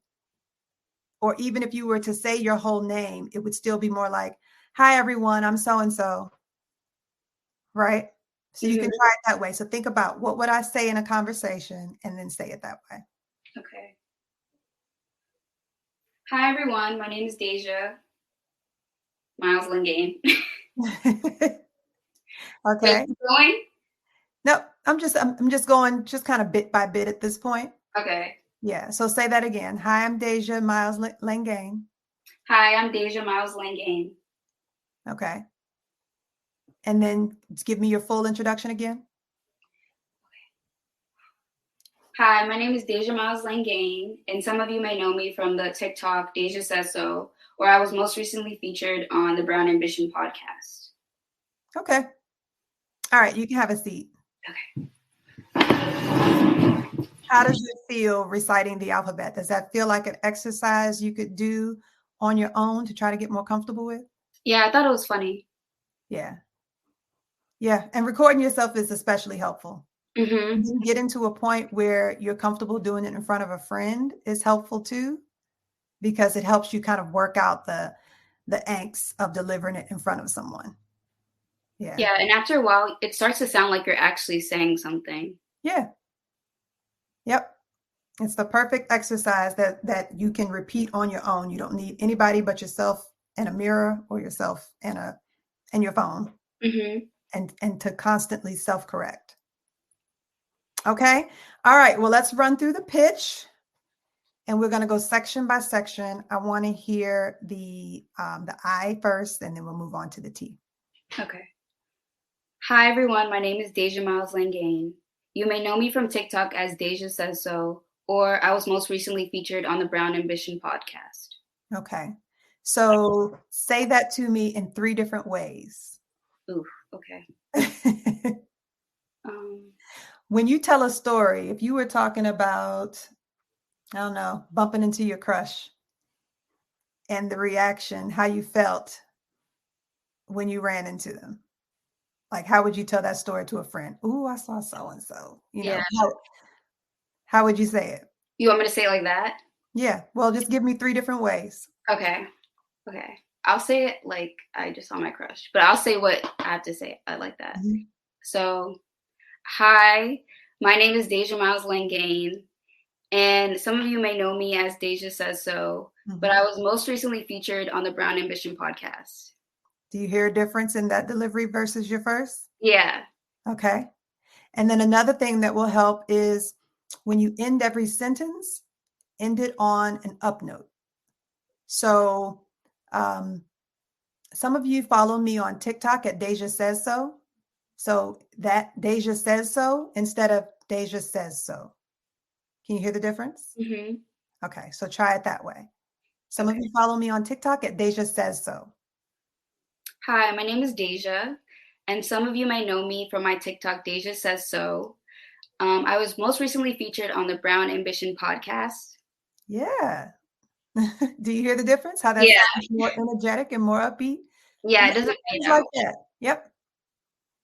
Or even if you were to say your whole name, it would still be more like, hi, everyone, I'm so-and-so. Right? So you can try it that way. So think about, what would I say in a conversation, and then say it that way. Okay. Hi, everyone. My name is Dasia Miles Langane. Okay. Keep going? No, I'm just going kind of bit by bit at this point. Okay. Yeah. So say that again. Hi, I'm Dasia Miles Langane. Hi, I'm Dasia Miles Langane. Okay. And then give me your full introduction again. Hi, my name is Dasia Miles Langane, and some of you may know me from the TikTok Dasia Says So, where I was most recently featured on the Brown Ambition podcast. Okay. All right, you can have a seat. Okay. How does it feel reciting the alphabet? Does that feel like an exercise you could do on your own to try to get more comfortable with? Yeah, I thought it was funny. Yeah. Yeah, and recording yourself is especially helpful. Mm-hmm. Get into a point where you're comfortable doing it in front of a friend is helpful too, because it helps you kind of work out the angst of delivering it in front of someone. Yeah. Yeah, and after a while, it starts to sound like you're actually saying something. Yeah. Yep. It's the perfect exercise that you can repeat on your own. You don't need anybody but yourself and a mirror, or yourself and your phone, and to constantly self-correct. Okay. All right. Well, let's run through the pitch, and we're going to go section by section. I want to hear the I first, and then we'll move on to the T. Okay. Hi, everyone. My name is Dasia Miles Langane. You may know me from TikTok as Dasia Says So, or I was most recently featured on the Brown Ambition podcast. Okay. So say that to me in 3 different ways. Ooh, okay. When you tell a story, if you were talking about, I don't know, bumping into your crush and the reaction, how you felt when you ran into them, like, how would you tell that story to a friend? Ooh, I saw so-and-so, how would you say it? You want me to say it like that? Yeah. Well, just give me 3 different ways. Okay. I'll say it like I just saw my crush, but I'll say what I have to say. I like that. Mm-hmm. So, hi, my name is Dasia Miles Langane, and some of you may know me as Dasia Says So, but I was most recently featured on the Brown Ambition podcast. Do you hear a difference in that delivery versus your first? Yeah. Okay. And then another thing that will help is when you end every sentence, end it on an up note. So some of you follow me on TikTok at Dasia Says So. So that Dasia Says So instead of Dasia Says So. Can you hear the difference? Mm-hmm. Okay, so try it that way. Some of you follow me on TikTok at Dasia Says So. Hi, my name is Dasia, and some of you may know me from my TikTok, Dasia Says So. I was most recently featured on the Brown Ambition podcast. Yeah. Do you hear the difference? How that sounds more energetic and more upbeat? Yeah, it doesn't fade like out. that.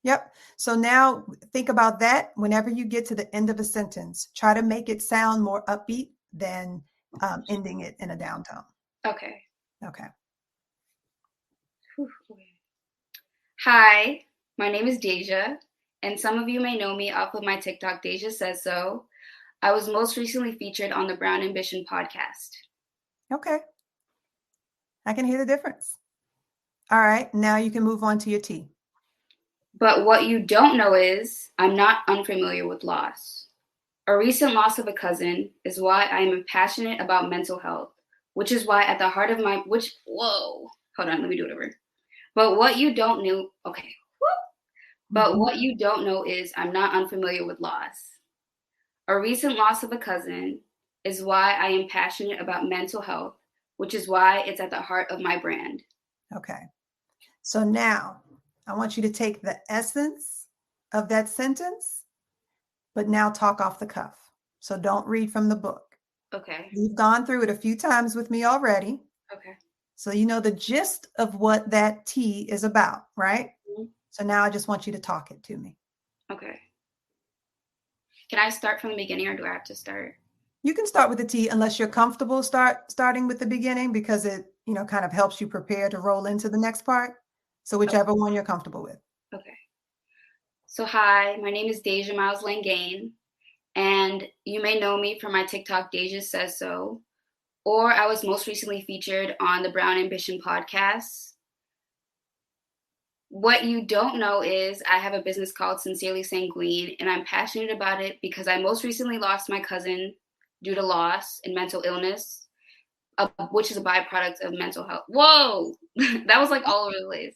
Yep. So now think about that. Whenever you get to the end of a sentence, try to make it sound more upbeat than ending it in a down tone. Okay. Okay. Hi, my name is Dasia, and some of you may know me off of my TikTok, Dasia Says So. I was most recently featured on the Brown Ambition podcast. Okay. I can hear the difference. All right. Now you can move on to your T. But what you don't know is I'm not unfamiliar with loss. A recent loss of a cousin is why I am passionate about mental health, which is why at the heart of my, hold on, let me do it over. But what you don't know, okay. But what you don't know is I'm not unfamiliar with loss. A recent loss of a cousin is why I am passionate about mental health, which is why it's at the heart of my brand. Okay. So now I want you to take the essence of that sentence, but now talk off the cuff. So don't read from the book. Okay. You've gone through it a few times with me already. Okay. So you know the gist of what that T is about, right? Mm-hmm. So now I just want you to talk it to me. Okay. Can I start from the beginning or do I have to start? You can start with the T unless you're comfortable starting with the beginning because it, kind of helps you prepare to roll into the next part. So whichever one you're comfortable with. Okay. So hi, my name is Dasia Miles Langane, and you may know me from my TikTok, Dasia Says So, or I was most recently featured on the Brown Ambition podcast. What you don't know is I have a business called Sincerely Sanguine, and I'm passionate about it because I most recently lost my cousin due to loss and mental illness, which is a byproduct of mental health. Whoa, that was like all over the place.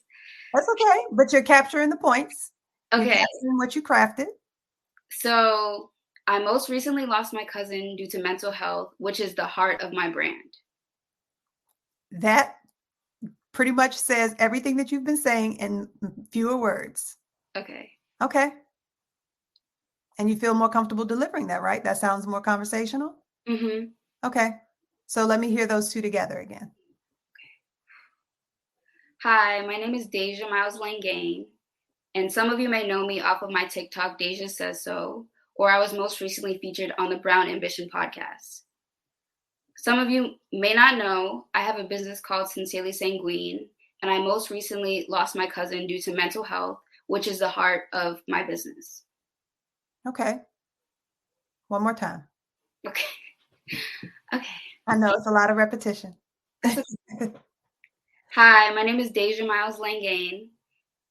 That's okay, but you're capturing the points. Okay. You're capturing what you crafted. So I most recently lost my cousin due to mental health, which is the heart of my brand. That pretty much says everything that you've been saying in fewer words. Okay. Okay. And you feel more comfortable delivering that, right? That sounds more conversational? Mm-hmm. Okay. So let me hear those two together again. Hi, my name is Dasia Miles Langane, and some of you may know me off of my TikTok, Dasia Says So, or I was most recently featured on the Brown Ambition podcast. Some of you may not know I have a business called Sincerely Sanguine, and I most recently lost my cousin due to mental health, which is the heart of my business. Okay. One more time. Okay. Okay. I know it's a lot of repetition. Hi, my name is Dasia Miles Langane,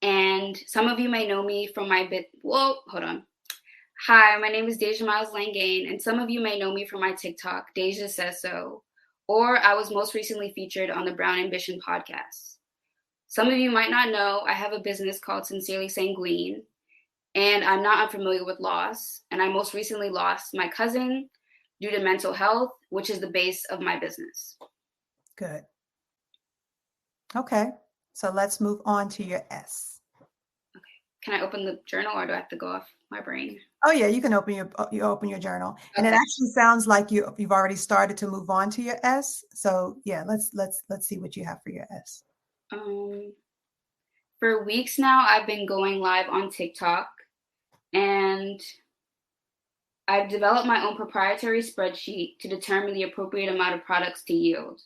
and some of you may know me from my Hi, my name is Dasia Miles Langane, and some of you may know me from my TikTok, Dasia Says So, or I was most recently featured on the Brown Ambition podcast. Some of you might not know I have a business called Sincerely Sanguine, and I'm not unfamiliar with loss, and I most recently lost my cousin due to mental health, which is the base of my business. Good. Okay, so let's move on to your S. Okay. Can I open the journal or do I have to go off my brain? Oh yeah, you can open your journal. Okay. And it actually sounds like you've already started to move on to your S. So yeah, let's see what you have for your S. For weeks now, I've been going live on TikTok, and I've developed my own proprietary spreadsheet to determine the appropriate amount of products to yield.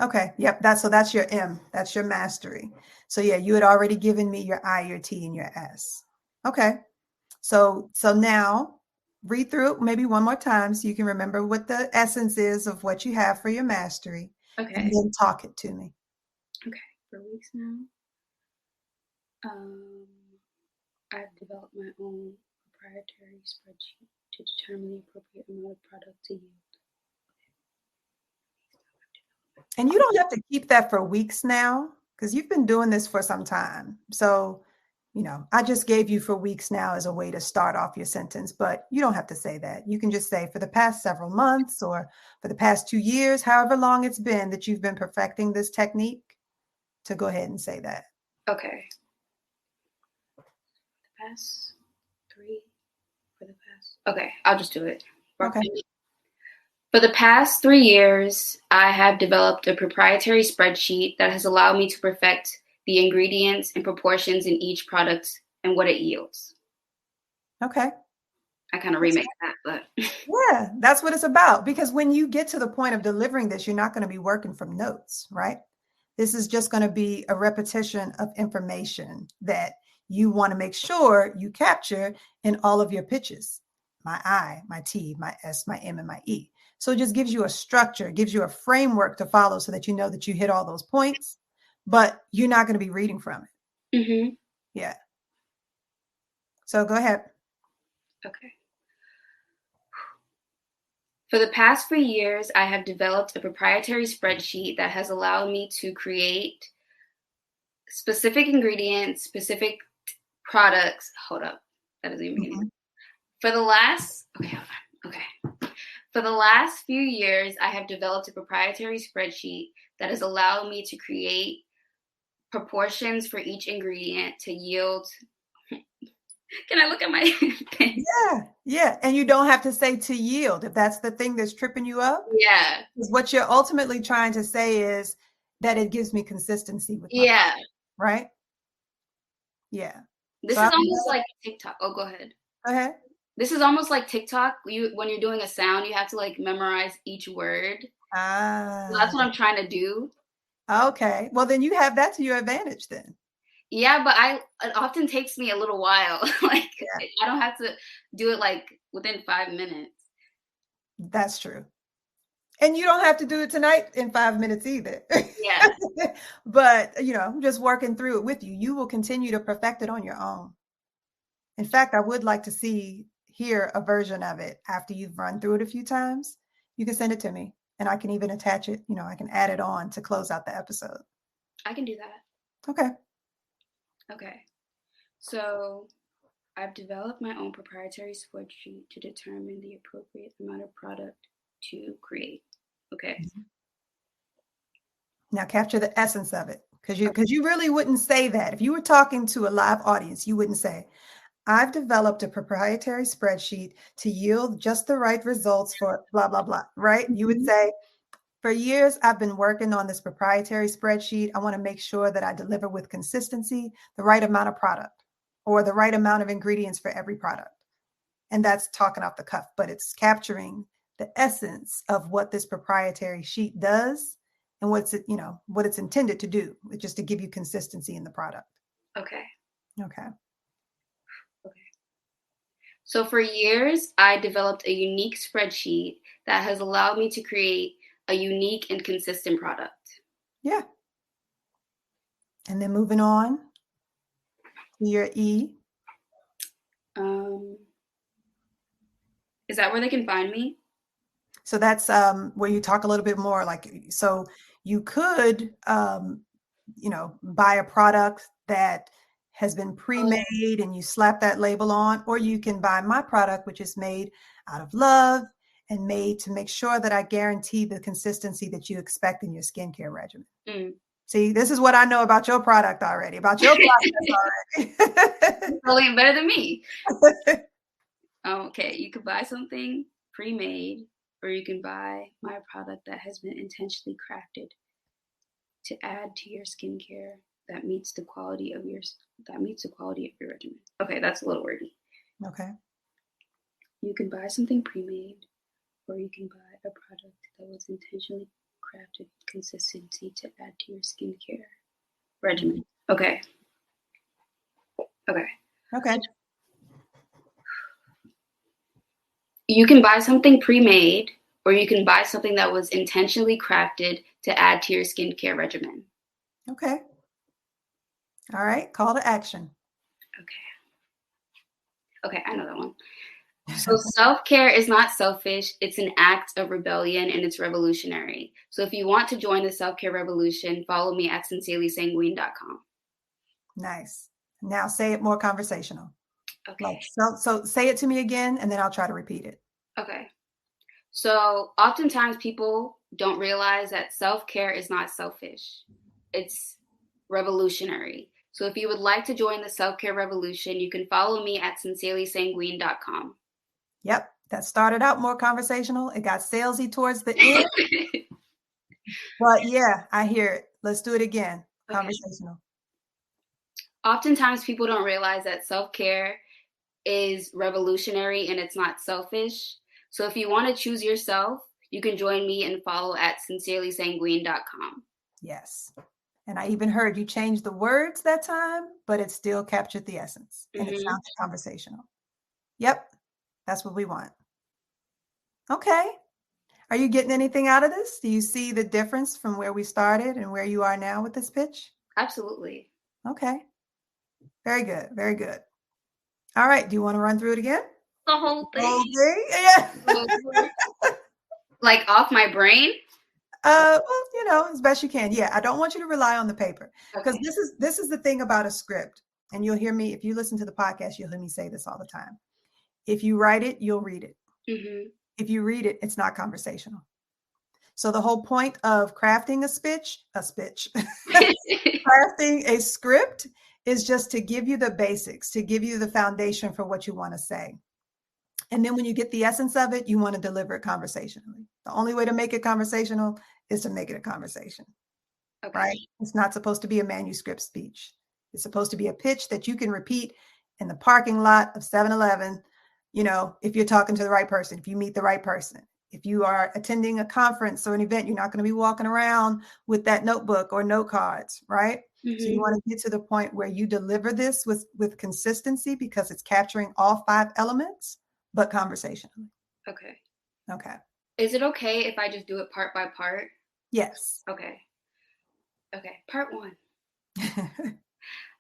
Okay. Yep. That's your M. That's your mastery. So yeah, you had already given me your I, your T, and your S. Okay. So now read through it maybe one more time so you can remember what the essence is of what you have for your mastery. Okay. And then talk it to me. Okay. For weeks now, I've developed my own proprietary spreadsheet to determine the appropriate amount of product to yield. And you don't have to keep that for weeks now, because you've been doing this for some time. So, I just gave you for weeks now as a way to start off your sentence, but you don't have to say that. You can just say for the past several months or for the past 2 years, however long it's been that you've been perfecting this technique, to go ahead and say that. Okay. Past 3 for the past. Okay, I'll just do it. Okay. For the past 3 years, I have developed a proprietary spreadsheet that has allowed me to perfect the ingredients and proportions in each product and what it yields. Okay. I kind of remixed that, but yeah, that's what it's about. Because when you get to the point of delivering this, you're not going to be working from notes, right? This is just going to be a repetition of information that you want to make sure you capture in all of your pitches. My I, my T, my S, my M, and my E. So it just gives you a structure, gives you a framework to follow so that you know that you hit all those points, but you're not going to be reading from it. Mm-hmm. Yeah. So go ahead. Okay. For the past 3 years, I have developed a proprietary spreadsheet that has allowed me to create specific ingredients, specific products. Hold up. That doesn't even make any sense. For the last, For the last few years, I have developed a proprietary spreadsheet that has allowed me to create proportions for each ingredient to yield. Can I look at my pen? Yeah. And you don't have to say to yield if that's the thing that's tripping you up. Yeah. Because what you're ultimately trying to say is that it gives me consistency with my product, right? Yeah. This is almost like TikTok. Oh, go ahead. Go ahead. This is almost like TikTok. When you're doing a sound, you have to like memorize each word. So that's what I'm trying to do. Okay. Well, then you have that to your advantage then. Yeah, but it often takes me a little while. I don't have to do it like within 5 minutes. That's true. And you don't have to do it tonight in 5 minutes either. Yeah. But, I'm just working through it with you. You will continue to perfect it on your own. In fact, I would like to hear a version of it after you've run through it a few times. You can send it to me and I can even attach it. I can add it on to close out the episode. I can do that. Okay. So I've developed my own proprietary spreadsheet to determine the appropriate amount of product to create. Okay. Now capture the essence of it, because you really wouldn't say that. If you were talking to a live audience, you wouldn't say, I've developed a proprietary spreadsheet to yield just the right results for blah, blah, blah, right? Mm-hmm. You would say, for years, I've been working on this proprietary spreadsheet. I want to make sure that I deliver with consistency, the right amount of product or the right amount of ingredients for every product. And that's talking off the cuff, but it's capturing the essence of what this proprietary sheet does and what it's intended to do, which is to give you consistency in the product. Okay. So for years, I developed a unique spreadsheet that has allowed me to create a unique and consistent product. Yeah. And then moving on to your E. Is that where they can find me? So that's where you talk a little bit more so you could, buy a product that has been pre-made and you slap that label on, or you can buy my product, which is made out of love and made to make sure that I guarantee the consistency that you expect in your skincare regimen. Mm. See, this is what I know about your product already, about your process already. Probably better than me. Okay, you could buy something pre-made, or you can buy my product that has been intentionally crafted to add to your skincare that meets the quality of your regimen. Okay, that's a little wordy. Okay. You can buy something pre-made, or you can buy a product that was intentionally crafted with consistency to add to your skincare regimen. Okay. You can buy something pre-made, or you can buy something that was intentionally crafted to add to your skincare regimen. Okay. All right. Call to action. Okay, I know that one. So self-care is not selfish. It's an act of rebellion and it's revolutionary. So if you want to join the self-care revolution, follow me at sincerelysanguine.com. Nice. Now say it more conversational. Okay. Like, so say it to me again, and then I'll try to repeat it. Okay. So oftentimes people don't realize that self-care is not selfish. It's revolutionary. So if you would like to join the self-care revolution, you can follow me at sincerelysanguine.com. Yep. That started out more conversational. It got salesy towards the end. But yeah, I hear it. Let's do it again. Okay. Conversational. Oftentimes people don't realize that self-care is revolutionary and it's not selfish. So if you want to choose yourself, you can join me and follow at sincerelysanguine.com. Yes. And I even heard you change the words that time, but it still captured the essence. And it sounds conversational. Yep. That's what we want. Okay. Are you getting anything out of this? Do you see the difference from where we started and where you are now with this pitch? Absolutely. Okay. Very good. Very good. All right. Do you want to run through it again? The whole thing? The whole thing? Yeah. Like off my brain? Well, as best you can. Yeah. I don't want you to rely on the paper because this is the thing about a script. And you'll hear me, if you listen to the podcast, you'll hear me say this all the time. If you write it, you'll read it. Mm-hmm. If you read it, it's not conversational. So the whole point of crafting crafting a script is just to give you the basics, to give you the foundation for what you want to say. And then when you get the essence of it, you want to deliver it conversationally. The only way to make it conversational is to make it a conversation, right? It's not supposed to be a manuscript speech. It's supposed to be a pitch that you can repeat in the parking lot of 7-Eleven, if you're talking to the right person, if you meet the right person. If you are attending a conference or an event, you're not going to be walking around with that notebook or note cards, right? Mm-hmm. So you want to get to the point where you deliver this with consistency because it's capturing all 5 elements, but conversationally. Okay. Is it okay if I just do it part by part? Yes. Okay. Part 1.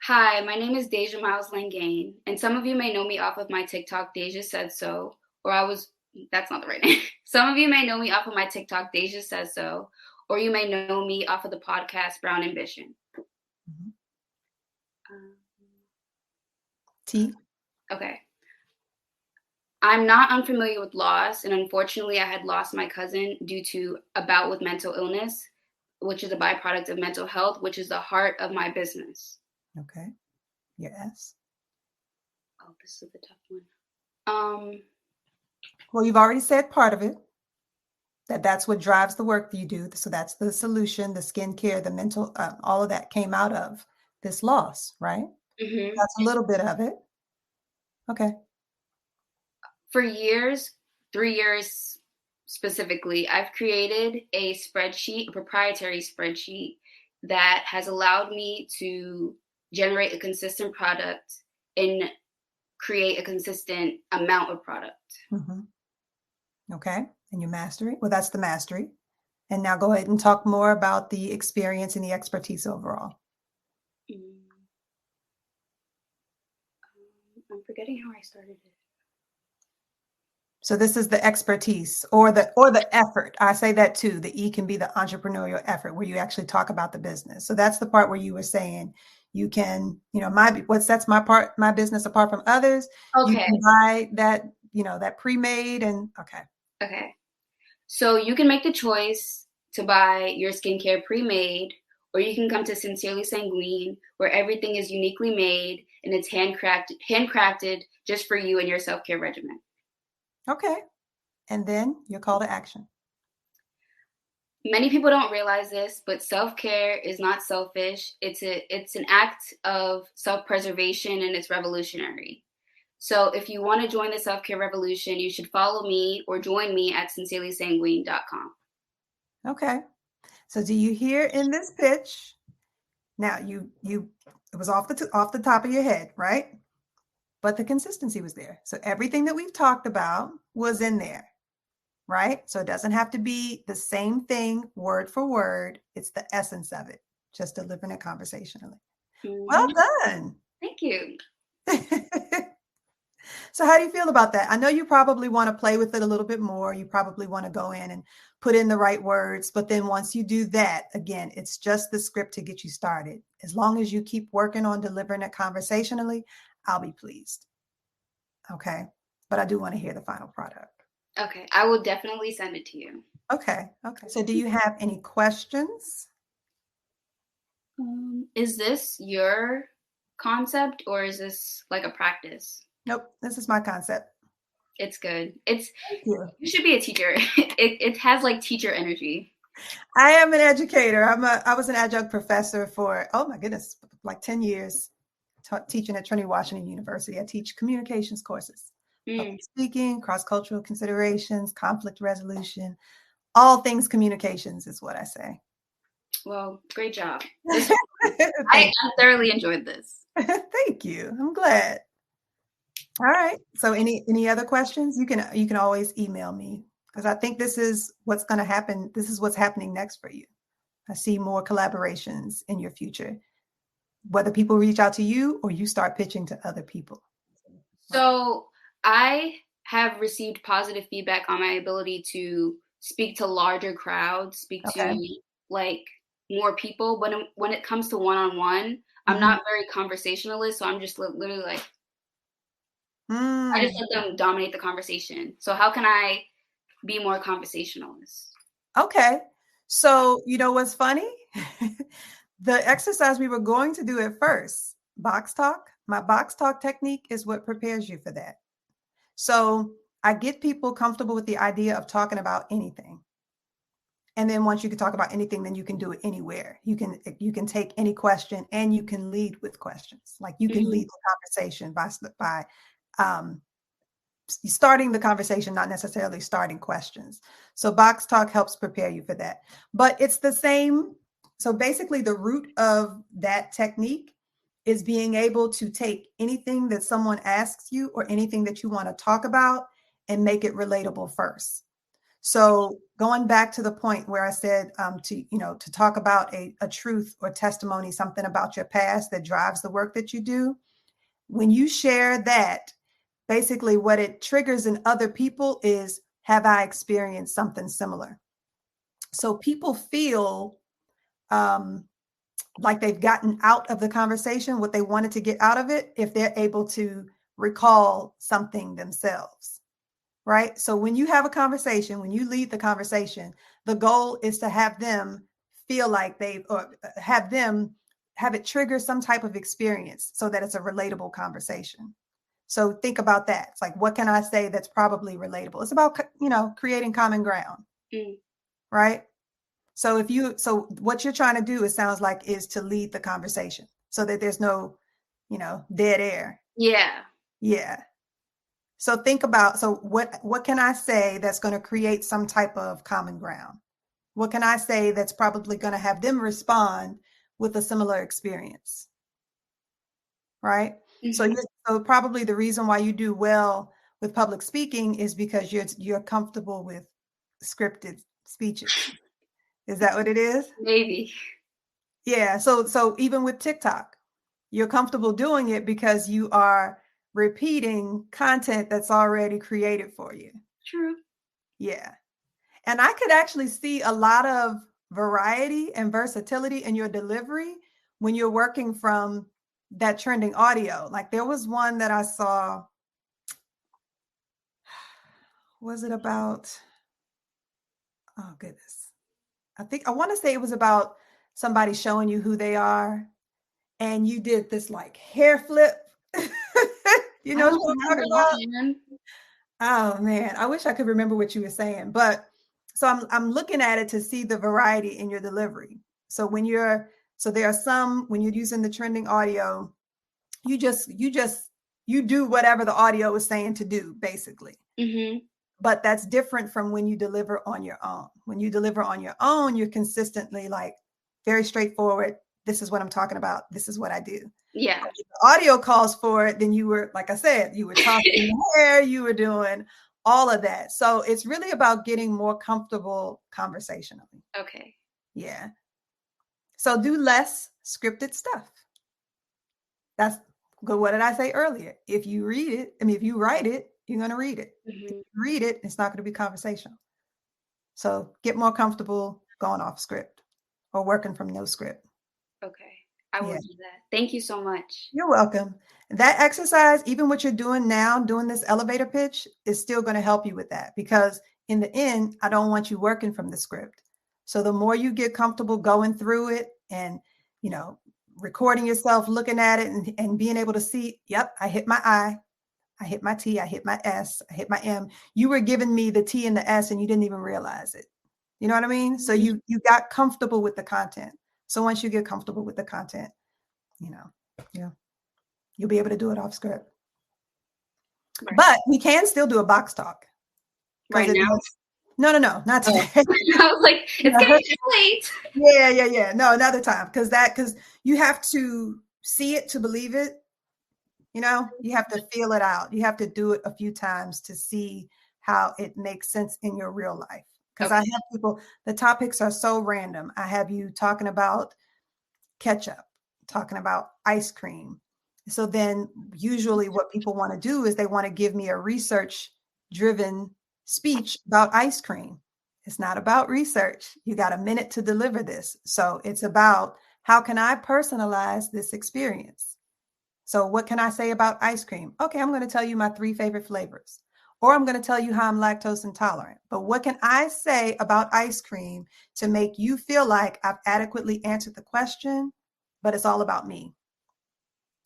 Hi, my name is Dasia Miles Langane, and some of you may know me off of my TikTok, Dasia Said So, that's not the right name. Some of you may know me off of my TikTok, Dasia Says So, or you may know me off of the podcast, Brown Ambition. T. Okay. I'm not unfamiliar with loss, and unfortunately, I had lost my cousin due to a bout with mental illness, which is a byproduct of mental health, which is the heart of my business. Okay. Your S. Oh, this is the tough one. Well, you've already said part of it. That's what drives the work that you do. So that's the solution, the skincare, the mental, all of that came out of this loss, right? Mm-hmm. That's a little bit of it. Okay. For years, 3 years specifically, I've created a proprietary spreadsheet that has allowed me to generate a consistent product and create a consistent amount of product. Mm-hmm. Okay. And you mastery? Well, that's the mastery. And now go ahead and talk more about the experience and the expertise overall. I'm forgetting how I started it. So this is the expertise or the effort. I say that too. The E can be the entrepreneurial effort where you actually talk about the business. So that's the part where you were saying you can, that's my business apart from others. Okay. You can buy that, that pre-made and Okay. So you can make the choice to buy your skincare pre-made, or you can come to Sincerely Sanguine, where everything is uniquely made and it's handcrafted just for you and your self-care regimen. Okay. And then your call to action. Many people don't realize this, but self-care is not selfish. It's an act of self-preservation and it's revolutionary. So if you want to join the self-care revolution, you should follow me or join me at sincerelysanguine.com. Okay. So do you hear in this pitch? Now it was off the top of your head, right? But the consistency was there. So everything that we've talked about was in there, right? So it doesn't have to be the same thing word for word. It's the essence of it, just delivering it conversationally. Mm-hmm. Well done. Thank you. So how do you feel about that? I know you probably want to play with it a little bit more. You probably want to go in and put in the right words. But then once you do that, again, it's just the script to get you started. As long as you keep working on delivering it conversationally, I'll be pleased. Okay. But I do want to hear the final product. Okay. I will definitely send it to you. Okay. Okay. So do you have any questions? Is this your concept or is this like a practice? Nope. This is my concept. It's good. Thank you. You should be a teacher. It has like teacher energy. I am an educator. I was an adjunct professor for, oh my goodness, like 10 years teaching at Trinity Washington University. I teach communications courses, public speaking, cross-cultural considerations, conflict resolution, all things communications is what I say. Well, great job. I thoroughly enjoyed this. Thank you. I'm glad. All right. So any other questions? You can always email me because I think this is what's going to happen. This is what's happening next for you. I see more collaborations in your future, whether people reach out to you or you start pitching to other people. So I have received positive feedback on my ability to speak to larger crowds, speak to like more people. But when it comes to one-on-one, I'm not very conversationalist. So I'm just literally like, I just let them dominate the conversation. So how can I be more conversationalist? Okay. So you know what's funny? The exercise we were going to do at first, box talk, my box talk technique is what prepares you for that. So I get people comfortable with the idea of talking about anything. And then once you can talk about anything, then you can do it anywhere. You can take any question and you can lead with questions. Like you can lead the conversation by starting the conversation, not necessarily starting questions. So box talk helps prepare you for that. But it's the same. So basically the root of that technique is being able to take anything that someone asks you or anything that you want to talk about and make it relatable first. So going back to the point where I said to talk about a truth or testimony, something about your past that drives the work that you do, when you share that, basically what it triggers in other people is, have I experienced something similar? So people feel like they've gotten out of the conversation what they wanted to get out of it if they're able to recall something themselves, right? So when you have a conversation, when you lead the conversation, the goal is to have them feel like have it trigger some type of experience so that it's a relatable conversation. So think about that. It's like, what can I say that's probably relatable? It's about, creating common ground, right? So what you're trying to do, it sounds like, is to lead the conversation so that there's no, dead air. Yeah. Yeah. So think about, what can I say that's going to create some type of common ground? What can I say that's probably going to have them respond with a similar experience? Right? So probably the reason why you do well with public speaking is because you're comfortable with scripted speeches. Is that what it is? Maybe. Yeah. So even with TikTok, you're comfortable doing it because you are repeating content that's already created for you. True. Yeah. And I could actually see a lot of variety and versatility in your delivery when you're working from that trending audio. Like there was one that I saw. Was it about? Oh goodness. I want to say it was about somebody showing you who they are. And you did this like hair flip. You know what I'm talking about? Oh man, I wish I could remember what you were saying. But so I'm looking at it to see the variety in your delivery. So there are some, when you're using the trending audio, you do whatever the audio is saying to do, basically. But that's different from when you deliver on your own. When you deliver on your own, you're consistently like very straightforward. This is what I'm talking about. This is what I do. Yeah. If the audio calls for it, then you were, like I said, you were talking in the hair, you were doing all of that. So it's really about getting more comfortable conversationally. Okay. Yeah. So do less scripted stuff. That's But what did I say earlier? If you read it, if you write it, you're going to read it. Mm-hmm. If you read it, it's not going to be conversational. So get more comfortable going off script or working from no script. Okay. I will do that. Thank you so much. You're welcome. That exercise, even what you're doing now, doing this elevator pitch, is still going to help you with that, because in the end, I don't want you working from the script. So the more you get comfortable going through it and, recording yourself, looking at it and being able to see, yep, I hit my I hit my T, I hit my S, I hit my M. You were giving me the T and the S and you didn't even realize it. You know what I mean? So you got comfortable with the content. So once you get comfortable with the content, you'll be able to do it off script. Right. But we can still do a box talk. Right now? No, not today. I was like, it's getting too late. Yeah. No, another time. Because you have to see it to believe it. You have to feel it out. You have to do it a few times to see how it makes sense in your real life. Because I have people, the topics are so random. I have you talking about ketchup, talking about ice cream. So then usually what people want to do is they want to give me a research-driven speech about ice cream. It's not about research. You got a minute to deliver this. So it's about how can I personalize this experience? So what can I say about ice cream? Okay, I'm going to tell you my 3 favorite flavors. Or I'm going to tell you how I'm lactose intolerant. But what can I say about ice cream to make you feel like I've adequately answered the question, but it's all about me?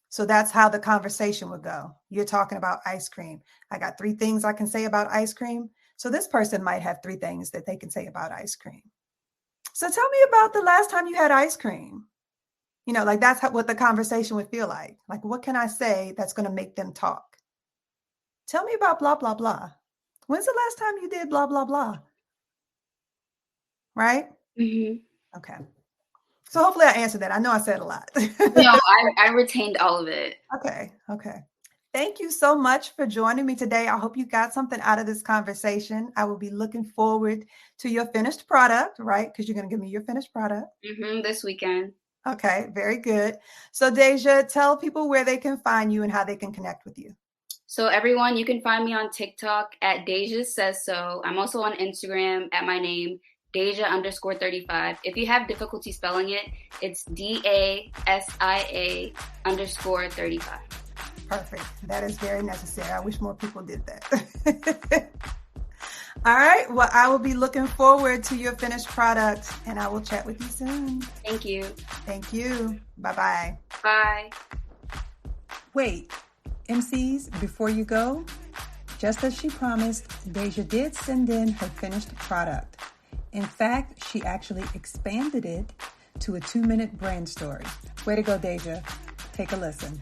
So that's how the conversation would go. You're talking about ice cream. I got 3 things I can say about ice cream. So this person might have 3 things that they can say about ice cream. So tell me about the last time you had ice cream. That's what the conversation would feel like. Like, what can I say that's going to make them talk? Tell me about blah, blah, blah. When's the last time you did blah, blah, blah? Right? Mm-hmm. Okay. So hopefully I answered that. I know I said a lot. No, I retained all of it. Okay. Thank you so much for joining me today. I hope you got something out of this conversation. I will be looking forward to your finished product, right? Because you're going to give me your finished product. Mm-hmm, this weekend. Okay, very good. So Dasia, tell people where they can find you and how they can connect with you. So everyone, you can find me on TikTok at Dasia Says So. I'm also on Instagram at my name, Dasia_35. If you have difficulty spelling it, it's DASIA_35. Perfect. That is very necessary. I wish more people did that. All right. Well, I will be looking forward to your finished product and I will chat with you soon. Thank you. Thank you. Bye-bye. Bye. Wait, MCs, before you go, just as she promised, Dasia did send in her finished product. In fact, she actually expanded it to a 2-minute brand story. Way to go, Dasia. Take a listen.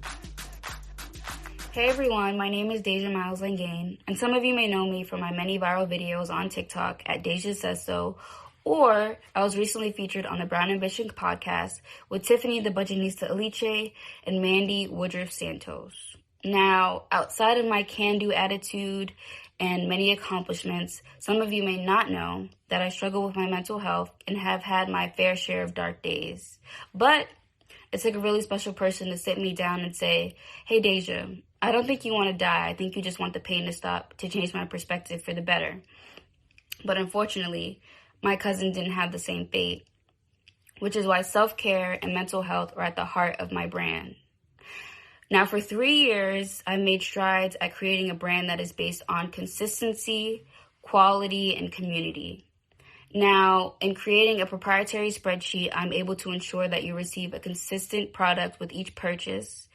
Hey everyone, my name is Dasia Miles Langane, and some of you may know me from my many viral videos on TikTok at Dasia Says So, or I was recently featured on the Brown Ambition podcast with Tiffany the Budgetnista Aliche and Mandy Woodruff Santos. Now, outside of my can-do attitude and many accomplishments, some of you may not know that I struggle with my mental health and have had my fair share of dark days. But it took a really special person to sit me down and say, hey Dasia, I don't think you want to die. I think you just want the pain to stop, to change my perspective for the better. But unfortunately, my cousin didn't have the same fate, which is why self-care and mental health are at the heart of my brand. Now, for 3 years, I've made strides at creating a brand that is based on consistency, quality, and community. Now, in creating a proprietary spreadsheet, I'm able to ensure that you receive a consistent product with each purchase.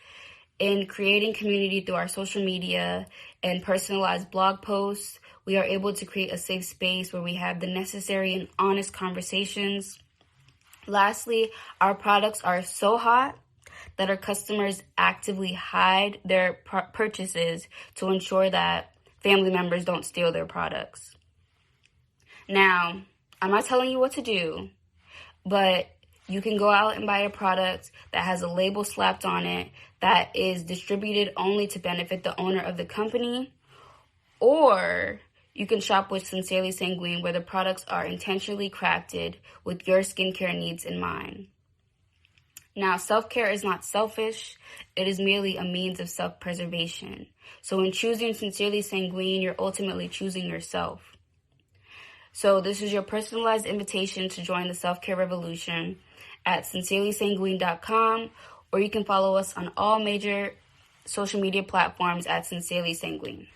In creating community through our social media and personalized blog posts, we are able to create a safe space where we have the necessary and honest conversations. Lastly, our products are so hot that our customers actively hide their purchases to ensure that family members don't steal their products. Now, I'm not telling you what to do, but you can go out and buy a product that has a label slapped on it that is distributed only to benefit the owner of the company, or you can shop with Sincerely Sanguine, where the products are intentionally crafted with your skincare needs in mind. Now, self-care is not selfish. It is merely a means of self-preservation. So in choosing Sincerely Sanguine, you're ultimately choosing yourself. So this is your personalized invitation to join the self-care revolution at sincerelysanguine.com, or you can follow us on all major social media platforms at Sincerely Sanguine.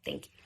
Thank you.